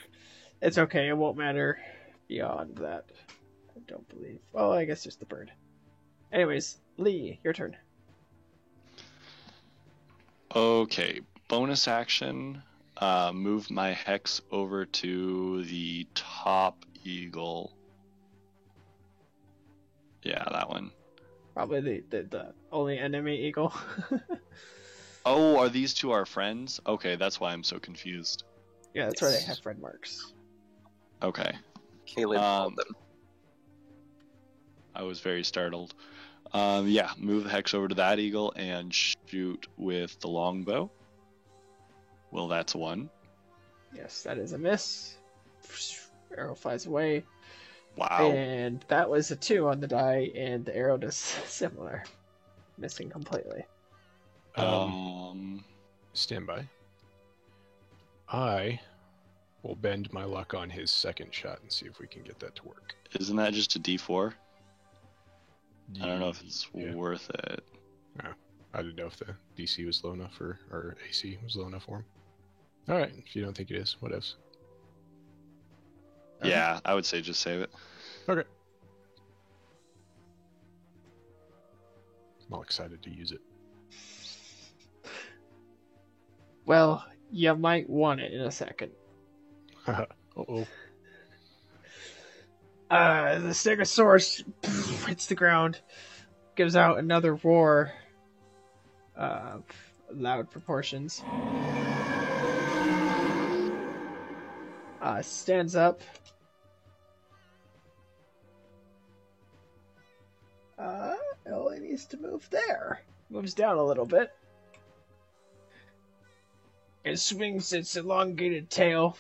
It's okay. It won't matter beyond that. I don't believe. Well, I guess just the bird. Anyways, Lee, your turn. Okay, bonus action. Move my hex over to the top eagle. Yeah, that one. Probably the only enemy eagle. Oh, are these two our friends? Okay, that's why I'm so confused. Yeah, that's why they Yes. have friend marks. Okay, Caleb called them. I was very startled. Yeah, move the hex over to that eagle and shoot with the longbow. Well, that's one. Yes, that is a miss. Arrow flies away. Wow. And that was a 2 on the die, and the arrow does similar. Missing completely. Stand by. I will bend my luck on his second shot and see if we can get that to work. Isn't that just a D4? I don't know if it's Yeah. worth it. I didn't know if the DC was low enough or AC was low enough for him. All right, if you don't think it is, what else? Yeah, I would say just save it. Okay. I'm all excited to use it. Well, you might want it in a second. Uh-oh. The Stegosaurus hits the ground, gives out another roar of loud proportions. Stands up. It only needs to move there. Moves down a little bit. And swings its elongated tail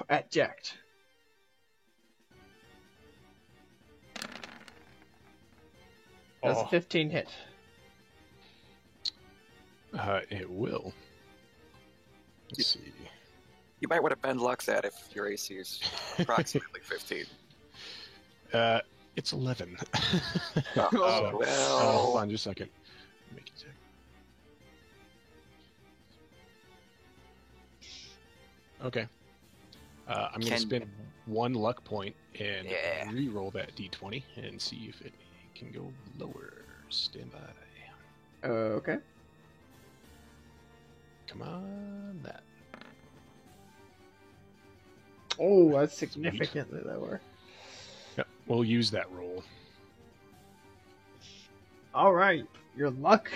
at Jacked. Does a 15 hit? It will. Let's see. You might want to bend Lux at if your AC is approximately 15. It's 11. Oh, So, well. hold on just a second. Make it check. Okay. I'm going to spend one luck point and Yeah. re-roll that d20 and see if it can go lower. Stand by. Okay. Come on, that. Oh, that's significantly lower. Yep, we'll use that roll. All right, your luck.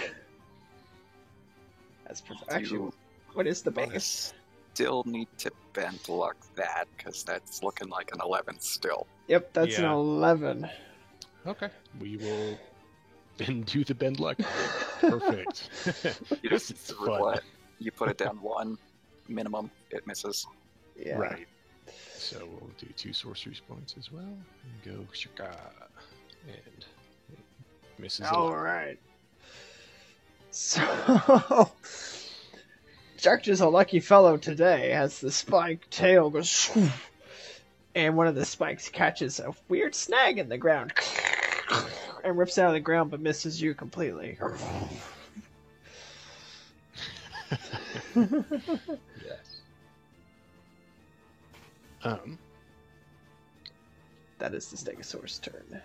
That's actually, You what is the may bonus? still need to bend Luck that, because that's looking like an 11 still. Yep, that's an Yeah. 11. Okay. We will then do the bend luck. Perfect. You This just is fun. you put it down 1 minimum, it misses. Yeah. Right. So we'll do 2 sorcery points as well. And go shaka. And it misses a All lot. right. So, Jack is a lucky fellow today as the spiked tail goes, and one of the spikes catches a weird snag in the ground and rips out of the ground but misses you completely. Yes. That is the Stegosaurus' turn.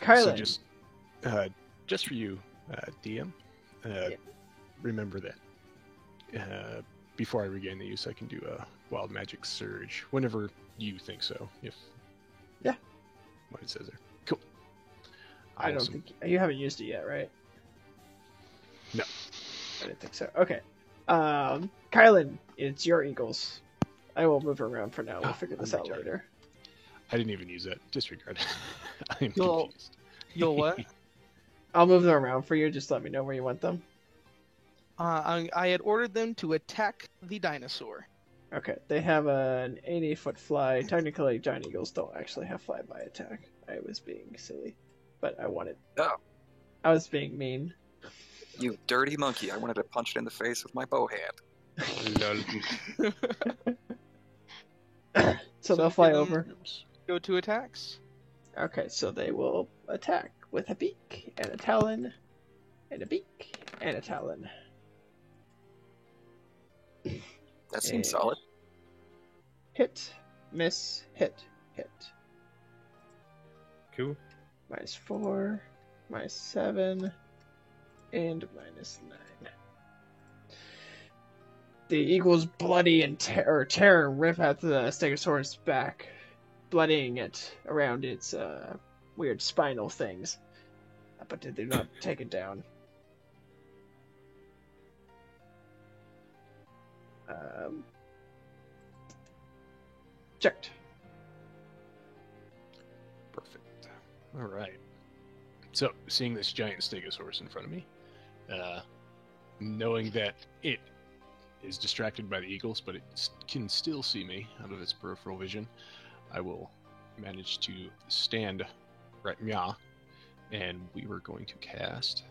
Kylan. So just for you, DM, remember that before I regain the use, I can do a wild magic surge whenever you think so. If what it says there. Cool. I don't Awesome. think you haven't used it yet, right? No. I didn't think so. Okay. Kylan, it's your eagles. I will move around for now. We'll figure this my out turn. later. I didn't even use that. Disregard. I'm You'll- confused. You'll what? I'll move them around for you. Just let me know where you want them. I had ordered them to attack the dinosaur. Okay. They have an 80-foot fly. Technically, giant eagles don't actually have flyby attack. I was being silly, but I wanted. Oh. I was being mean. You dirty monkey! I wanted to punch it in the face with my bow hand. Lol. So they'll we fly can, over. Go to attacks. Okay, so they will attack with a beak and a talon, and a beak and a talon. That seems Yeah. solid. Hit, miss, hit, hit. Cool. -4, -7, and -9. The eagles bloody and tear and rip out the Stegosaurus back, bloodying it around its weird spinal things. But they do not take it down. Checked. Perfect. All right. So, seeing this giant stegosaurus in front of me, knowing that it is distracted by the eagles, but it can still see me out of its peripheral vision, I will manage to stand right meow, and we were going to cast.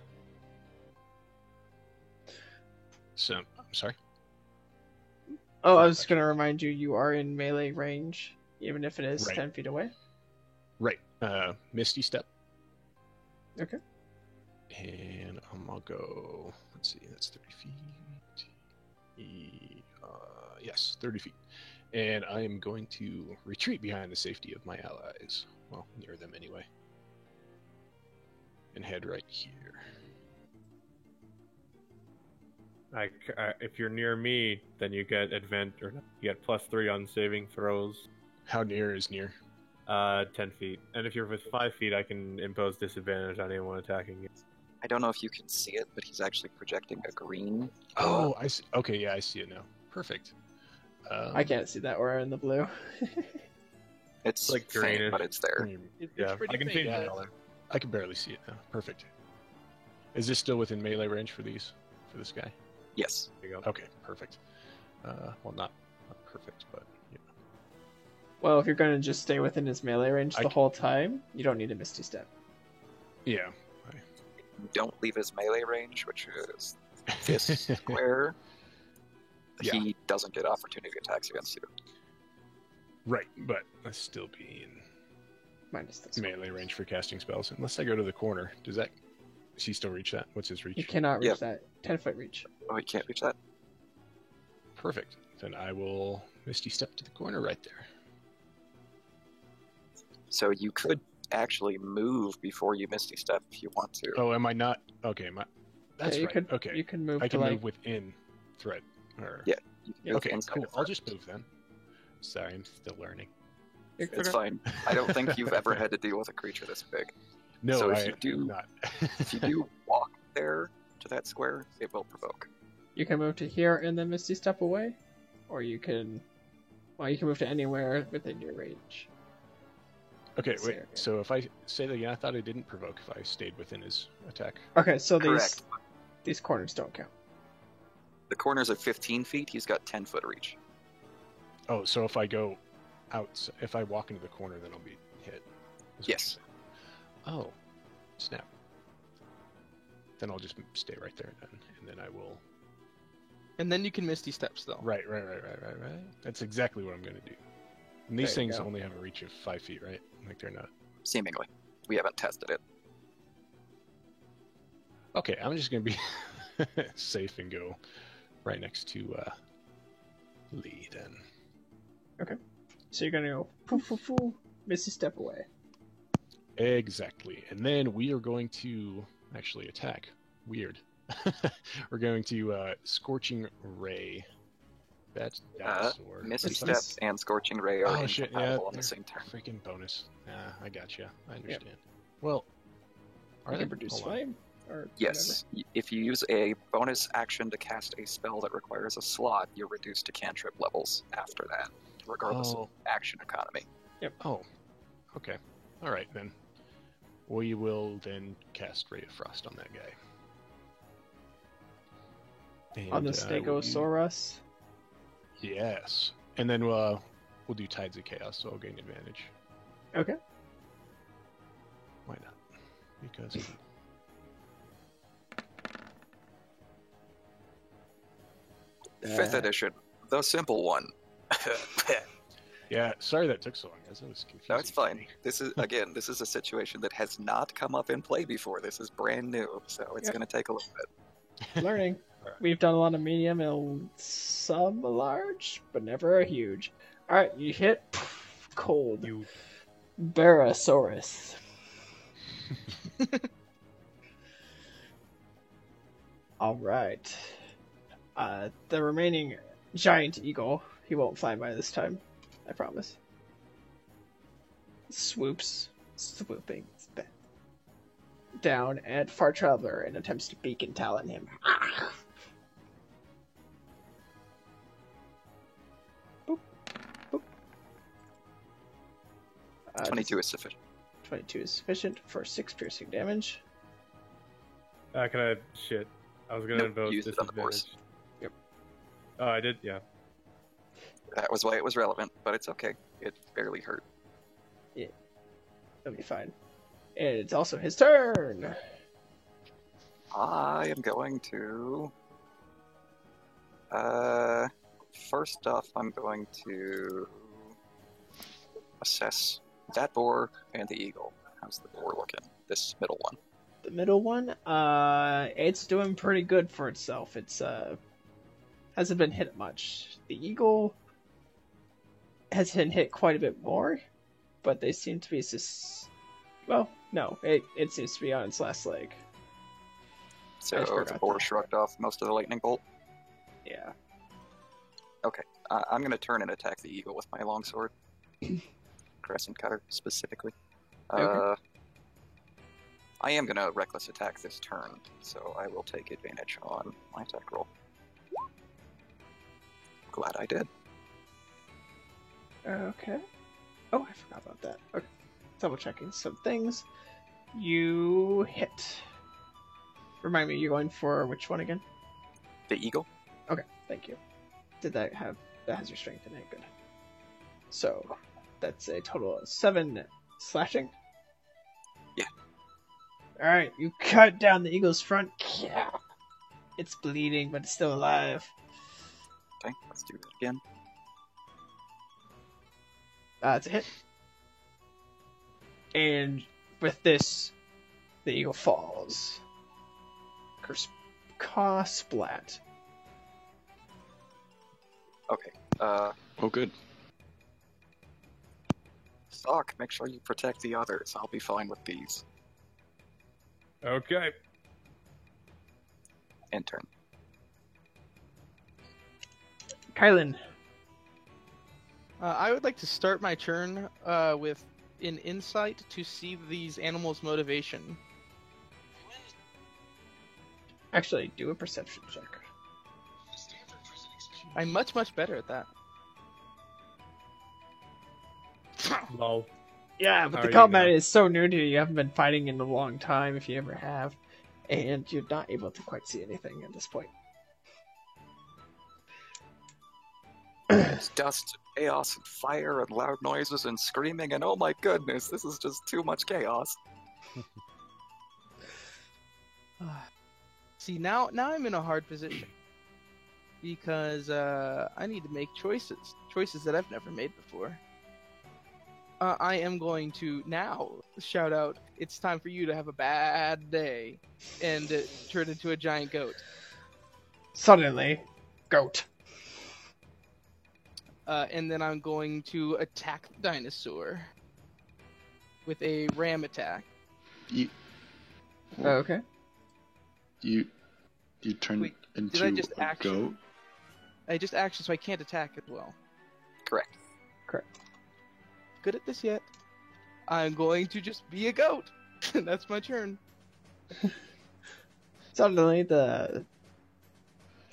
So, I'm sorry. Oh, I was going to remind you, you are in melee range, even if it is Right. 10 feet away. Right. Misty Step. Okay. And I'll go. Let's see. That's 30 feet. Yes, 30 feet. And I am going to retreat behind the safety of my allies. Well, near them anyway. And head right here. If you're near me, then you get you get +3 on saving throws. How near is near? 10 feet. And if you're with 5 feet, I can impose disadvantage on anyone attacking you. I don't know if you can see it, but he's actually projecting a green. Oh, I see. Okay, yeah, I see it now. Perfect. I can't see that aura in the blue. It's like faint, greenish. but it's there. It's Yeah, pretty I can faint. change yeah. the color. I can barely see it now. Perfect. Is this still within melee range for this guy? Yes. There you go. Okay, perfect. Well, not perfect, but yeah. Well, if you're going to just stay within his melee range I the c- whole time, you don't need a Misty Step. Yeah. Don't leave his melee range, which is this square. Yeah. He doesn't get opportunity attacks against you. Right, but let's still be in Minus this. melee range for casting spells. Unless I go to the corner, does he still reach that? What's his reach? You cannot reach Yep. that 10-foot reach. Oh, he can't reach that? Perfect. Then I will Misty Step to the corner right there. So you could actually move before you Misty Step if you want to. Oh, am I not? Okay, that's Yeah, you right. could, Okay, You can move I to can like. move within threat. Or... Yeah. You can move Okay, inside cool. of I'll that. just move then. Sorry, I'm still learning. It's fine. I don't think you've ever had to deal with a creature this big. No, So if I you do- not. If you do walk there to that square, it will provoke. You can move to here and then Misty Step away, or you can move to anywhere within your range. Okay, Let's see wait. here. So if I say that again, I thought I didn't provoke if I stayed within his attack. Okay, so Correct. these corners don't count. The corner's at 15 feet. He's got 10-foot reach. Oh, so if I go out, if I walk into the corner, then I'll be hit. is what Yes. you're saying. Oh, snap. Then I'll just stay right there then, and then I will. And then you can Misty Step still. Right. That's exactly what I'm going to do. And these There you things go. only have a reach of 5 feet, right? Like they're not. Seemingly. We haven't tested it. Okay, I'm just going to be safe and go right next to Lee then. So you're gonna go poof poof poof, Misty Step away. Exactly. And then we are going to actually attack. Weird. We're going to Scorching Ray That's dinosaur. Misstep and Scorching Ray are Oh shit! Yeah, incompatible on the they're same turn. freaking bonus. I gotcha. I understand. Well, You are can they? produce Hold on. flame. Or Yes, if you use a bonus action to cast a spell that requires a slot, you're reduced to cantrip levels after that, regardless Oh. of action economy. Oh, okay. All right then. We will then cast Ray of Frost on that guy. whatever. On the And, will you- Stegosaurus. Yes, and then we'll do Tides of Chaos, so I'll gain advantage. Okay. Why not? Because Fifth edition, the simple one. yeah, sorry that took so long, guys. That was confusing. No, it's for fine. me. This is a situation that has not come up in play before. This is brand new, so it's Yep. going to take a little bit. Learning. Alright. We've done a lot of medium and some large, but never a huge. Alright, you hit cold. You Barosaurus. Alright. The remaining giant eagle, he won't fly by this time. I promise. Swooping down at Far Traveler and attempts to beak and talon him. Boop, boop. 22 is sufficient. 22 is sufficient for 6 piercing damage. Can I? Shit. I was gonna Nope, invoke use it on the disadvantage. horse. Yep. Oh, I did. Yeah. That was why it was relevant, but it's okay. It barely hurt. That'll be fine. And it's also his turn. I am going to. First off, I'm going to assess that boar and the eagle. How's the boar looking? This middle one. The middle one, it's doing pretty good for itself. It's hasn't been hit much. The eagle has been hit quite a bit more, but they seem to be well, no, it seems to be on its last leg. So I just the forgot boar that. shrugged off most of the lightning bolt. Yeah. I'm going to turn and attack the eagle with my longsword. Crescent cutter, specifically. Okay. I am going to reckless attack this turn, so I will take advantage on my attack roll. Glad I did. Okay. Oh, I forgot about that. Okay. Double checking some things. You hit. Remind me, you're going for which one again? The eagle? Okay, thank you. That has your strength in it, good. So, that's a total of 7 slashing? Yeah. Alright, you cut down the eagle's front. Yeah. It's bleeding, but it's still alive. Okay, let's do that again. It's a hit. And with this, the eagle falls. Splat. Okay, Oh, good. Sock, make sure you protect the others. I'll be fine with these. Okay. End turn. Kylan. I would like to start my turn with an insight to see these animals' motivation. Actually, do a perception check. I'm much better at that. Lol. Yeah, but How the are you combat now? is so new to you. You haven't been fighting in a long time, if you ever have, and you're not able to quite see anything at this point. It's dust, chaos, and fire, and loud noises, and screaming, and oh my goodness, this is just too much chaos. See, now I'm in a hard position. Because I need to make choices that I've never made before. I am going to now shout out, it's time for you to have a bad day, and turn into a giant goat. Suddenly, goat. And then I'm going to attack the dinosaur with a ram attack. You Okay. you turn Wait, into did I just a action? goat. I just action, so I can't attack as well. Correct. Good at this yet. I'm going to just be a goat. That's my turn. Suddenly, the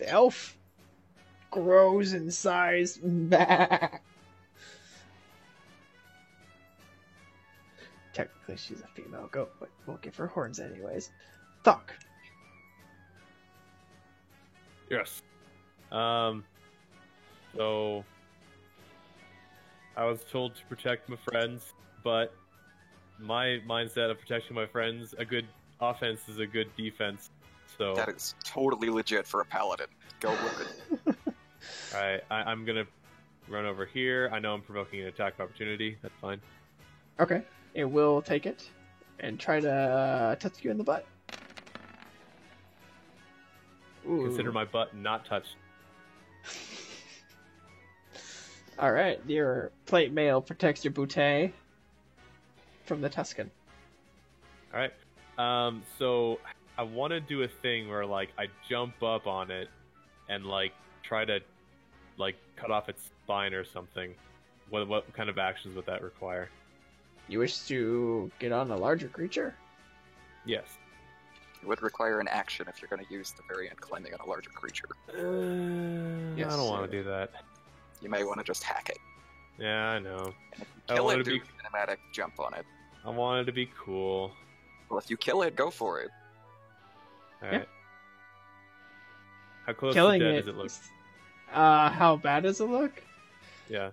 elf grows in size. Technically, she's a female goat, but we'll give her horns anyways. Thok. Yes. So I was told to protect my friends, but my mindset of protecting my friends, a good offense is a good defense. So That is totally legit for a paladin. Go with it. Alright, I'm gonna run over here. I know I'm provoking an attack of opportunity. That's fine. Okay. It will take it and try to touch you in the butt. Ooh. Consider my butt not touched. Alright, your plate mail protects your bootay from the Tuscan. Alright. So I want to do a thing where, like, I jump up on it and, like, try to, like, cut off its spine or something. What kind of actions would that require? You wish to get on a larger creature? Yes. It would require an action if you're going to use the variant climbing on a larger creature. Yes, I don't want sir. to do that. You may want to just hack it. Yeah, I know. And if you I kill wanted it, to do be- a cinematic jump on it. I wanted to be cool. Well, if you kill it, go for it. Alright. How close Killing to dead it. does it look? How bad does it look? Yeah.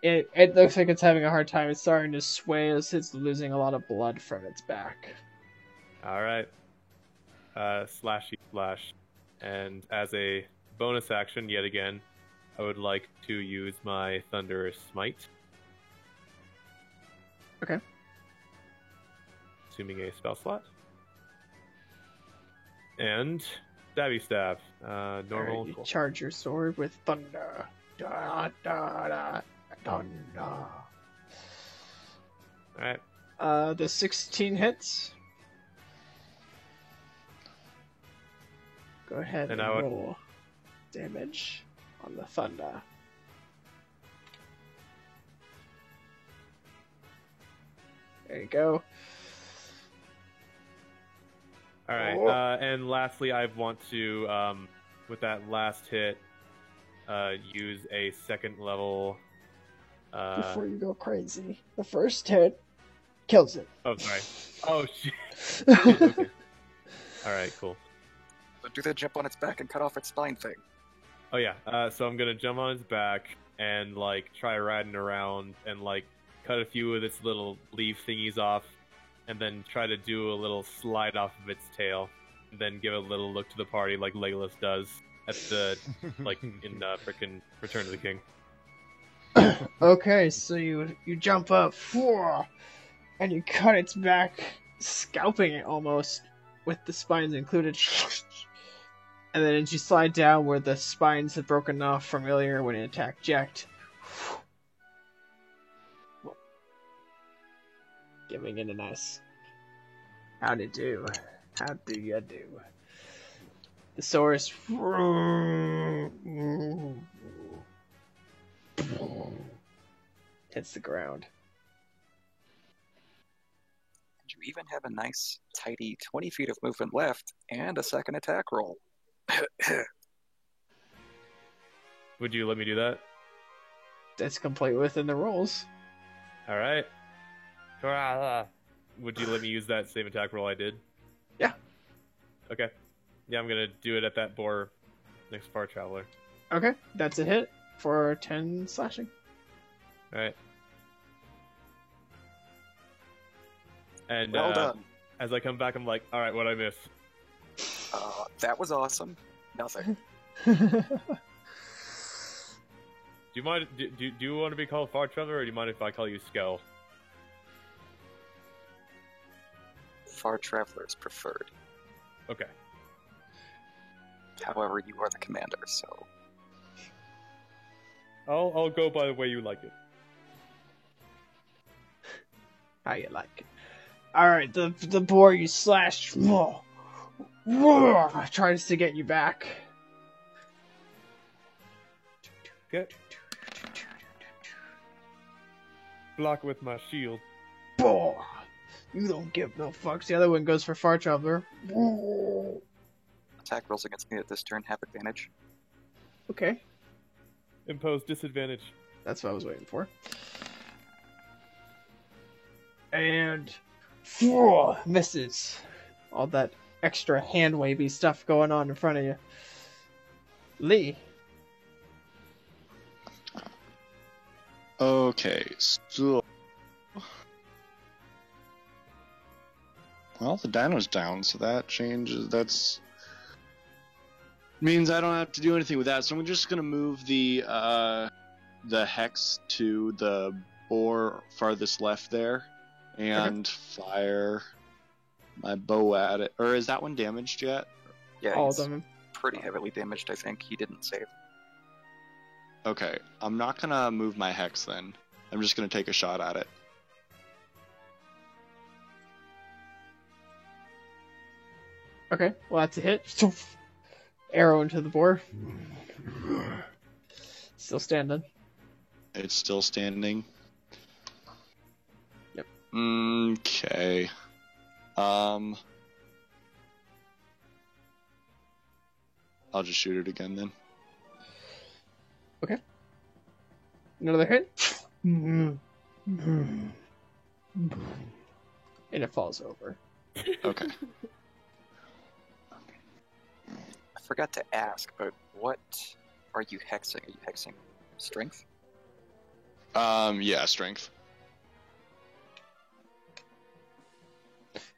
It looks like it's having a hard time. It's starting to sway as it's losing a lot of blood from its back. Alright. Slashy slash. And as a bonus action, yet again, I would like to use my Thunderous Smite. Okay. Assuming a spell slot. And Stabby Stab. Normal. Alright, you Cool. charge your sword with thunder. Da, da, da, thunder. Alright. The 16 hits. Go ahead And and I would- roll damage on the thunder. There you go. Alright. Oh. And lastly, I want to, with that last hit, use a second level. Before you go crazy, the first hit kills it. Oh, sorry. Oh, shit. Okay. Alright, cool. But do the jump on its back and cut off its spine thing. Oh yeah, so I'm gonna jump on its back and like try riding around and like cut a few of its little leaf thingies off, and then try to do a little slide off of its tail, and then give a little look to the party like Legolas does at the like in frickin' Return of the King. Okay, so you jump up, and you cut its back, scalping it almost, with the spines included. And then as you slide down where the spines had broken off from earlier when it attacked Jacked, giving it a nice how'd it do? How do you do? The Saurus hits the ground. And you even have a nice, tidy 20 feet of movement left and a second attack roll. Would you let me do that? That's complete within the rules. All right. Would you let me use that same attack roll I did? Yeah. Okay. Yeah, I'm gonna do it at that boar next Far Traveler. Okay, that's a hit for 10 slashing. All right. And Well done. as I come back, I'm like, all right, what'd I miss? That was awesome. Nothing. Do you mind? Do you want to be called Far Traveler, or do you mind if I call you Skell? Far Traveler's preferred. Okay. However, you are the commander, so... I'll go by the way you like it. How you like it. Alright, the boar you slashed tries to get you back. Get. Block with my shield. Boah! You don't give no fucks. The other one goes for Far Traveler. Attack rolls against me at this turn have advantage. Okay, Impose disadvantage. that's what I was waiting for. And misses. All that extra hand wavy stuff going on in front of you. Lee. Okay, so. Well, the dino's down, so that changes. That's. Means I don't have to do anything with that, so I'm just gonna move the hex to the boar farthest left there, and fire my bow at it. Or is that one damaged yet? Yeah, All of he's them. pretty heavily damaged, I think. He didn't save. Okay, I'm not gonna move my hex then. I'm just gonna take a shot at it. Okay, well that's a hit. Arrow into the boar. Still standing. It's still standing. Yep. Okay. I'll just shoot it again then. Another hit. And it falls over. Okay. I forgot to ask, but what are you hexing? Are you hexing strength? Yeah, strength.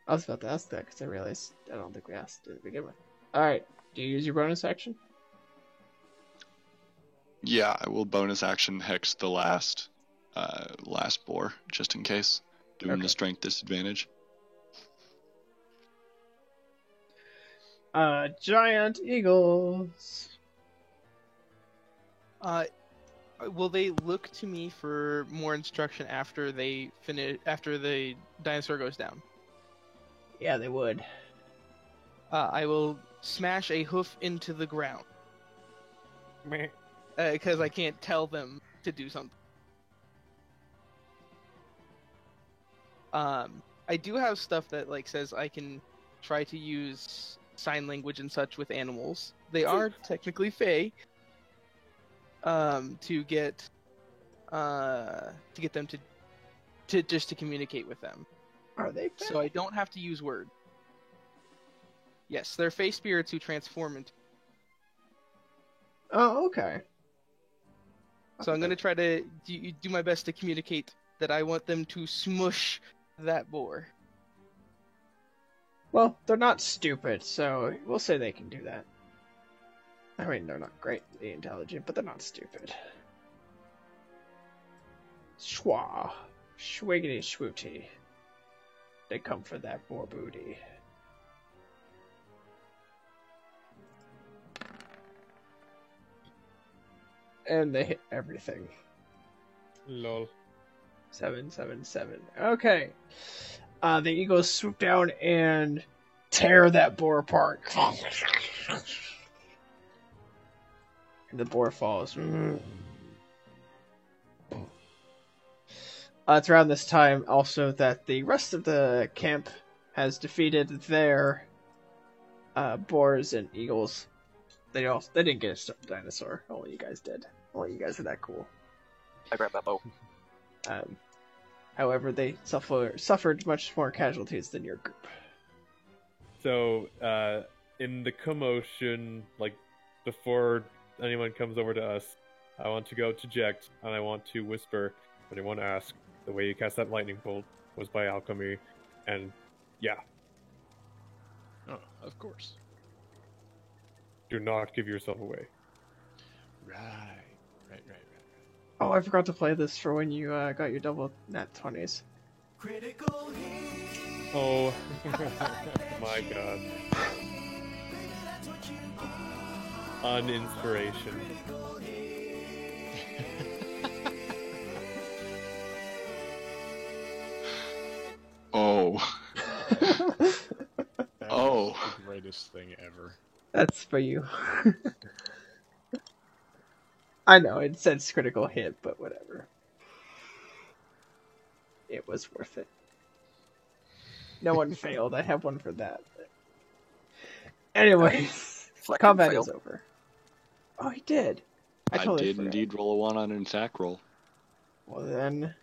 I was about to ask that because I realized I don't think we asked to begin with. Alright, do you use your bonus action? Yeah, I will bonus action hex the last boar, just in case. Doing Okay. the strength disadvantage. Giant eagles. Will they look to me for more instruction after they finish? After the dinosaur goes down, Yeah, they would. I will smash a hoof into the ground Meh. because I can't tell them to do something. I do have stuff that like says I can try to use sign language and such with animals. They are technically fey. To get them to just to communicate with them. Are they? So I don't have to use word. Yes, they're fey spirits who transform into. Oh, okay. So I'm gonna try to do my best to communicate that I want them to smush that boar. Well, they're not stupid, so we'll say they can do that. I mean, they're not greatly intelligent, but they're not stupid. Schwa. Schwiggity schwooty. They come for that boar booty. And they hit everything. Lol. 777. Okay. The eagles swoop down and tear that boar apart. And the boar falls. It's around this time also that the rest of the camp has defeated their boars and eagles. They didn't get a stuffed dinosaur. Only you guys did. Only you guys are that cool. I grabbed that bow. However, they suffered much more casualties than your group. So, in the commotion, like, before anyone comes over to us, I want to go to Jekt, and I want to whisper, but I want to ask, the way you cast that lightning bolt was by alchemy, and yeah, Oh, of course. do not give yourself away. Right. Oh, I forgot to play this for when you got your double nat 20s. Oh, my god. Uninspiration. Oh. That Oh. was the greatest thing ever. That's for you. I know, it says critical hit, but whatever. It was worth it. No one failed. I have one for that. Anyways, Fleck combat failed. is over. Oh, he did. I totally did forgot. indeed roll a 1 on an attack roll. Well then,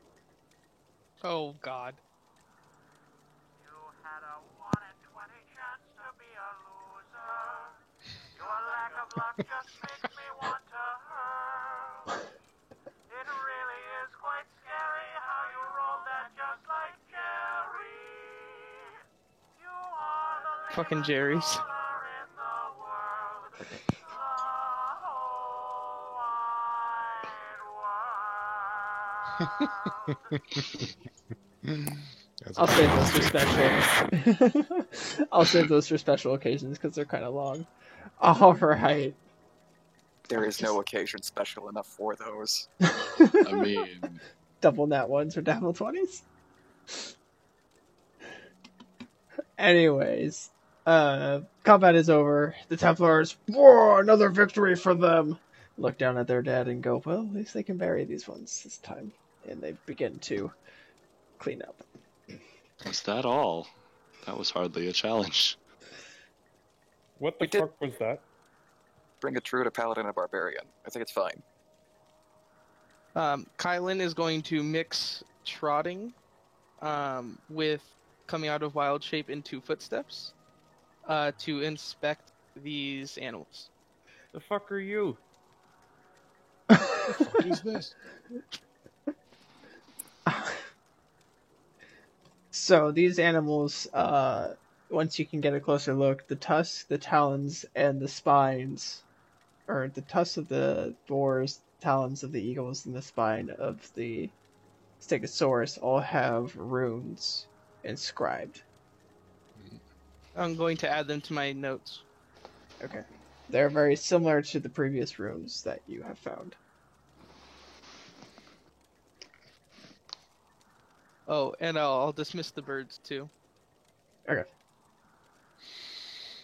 Oh God. You had a 1 in 20 chance to be a loser. Your lack of luck just makes me want to hurl. It really is quite scary how you rolled that just like Jerry. You are the Fucking Jerry's. leader in the world. The whole wide world. I'll save those for special. I'll save those for special occasions because they're kind of long. All right. There is no occasion special enough for those. I mean, Double nat ones or double 20s. Anyways, combat is over. The Templars, whoa, another victory for them. Look down at their dad and go, well, at least they can bury these ones this time. And they begin to clean up. was that all? That was hardly a challenge. What the We did- fuck was that? Bring a druid, a paladin, and a barbarian. I think it's fine. Kylan is going to mix trotting with coming out of wild shape into footsteps to inspect these animals. The fuck are you? What is this? So these animals, once you can get a closer look, the tusks, the talons, and the spines, or the tusks of the boars, talons of the eagles, and the spine of the stegosaurus all have runes inscribed. I'm going to add them to my notes. Okay. They're very similar to the previous runes that you have found. Oh, and I'll dismiss the birds too.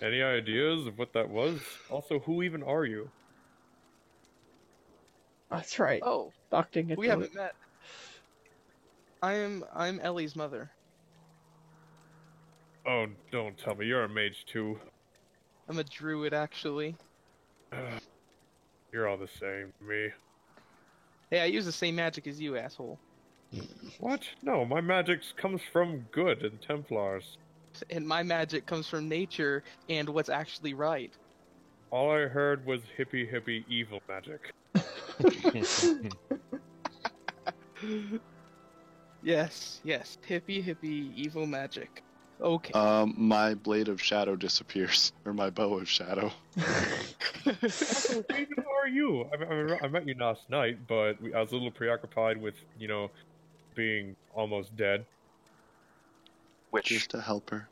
Any ideas of what that was? Also, who even are you? That's right. Oh, Docting it. we haven't met. I'm Ellie's mother. Oh, don't tell me you're a mage too. I'm a druid, actually. You're all the same to me. Hey, I use the same magic as you, asshole. What? No, my magic comes from good and Templars. And my magic comes from nature and what's actually right. All I heard was hippie hippie evil magic. Yes, hippie evil magic. Okay. My blade of shadow disappears, or my bow of shadow. Also, who even are you? I met you last night, but I was a little preoccupied with, being almost dead. Which Just a helper.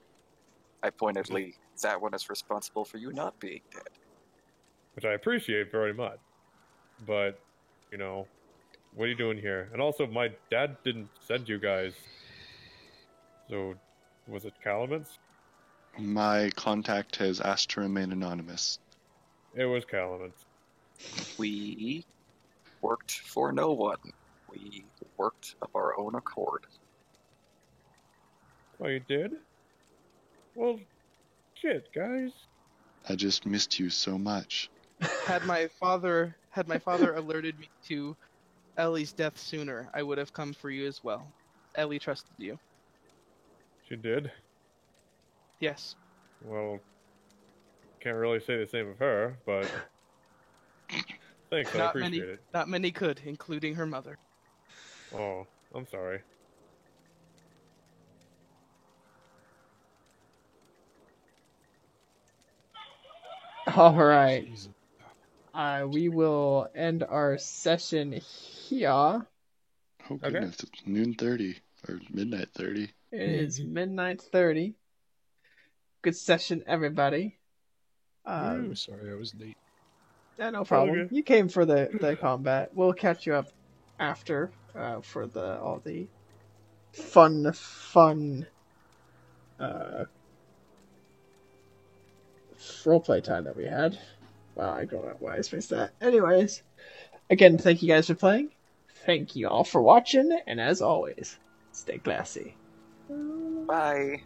I pointedly, that one is responsible for you not being dead. Which I appreciate very much. But, what are you doing here? And also, my dad didn't send you guys. So, was it Calamance? My contact has asked to remain anonymous. It was Calamance. We worked for no one. We worked of our own accord. Oh, you did? Well, shit, guys. I just missed you so much. Had my father alerted me to Ellie's death sooner, I would have come for you as well. Ellie trusted you. She did? Yes. Well, can't really say the same of her, but thanks, I Not appreciate many. it. Not many could, including her mother. Oh, I'm sorry. All right. Jesus. We will end our session here. Oh goodness, it's noon 30 or midnight 30. It is midnight 30. Good session, everybody. Ooh, sorry, I was late. Yeah, no problem. Okay. You came for the combat. We'll catch you up after for all the fun roleplay time that we had. Wow, I don't know why I spaced that. Anyways, Again, thank you guys for playing. Thank you all for watching, and as always, stay classy. Bye.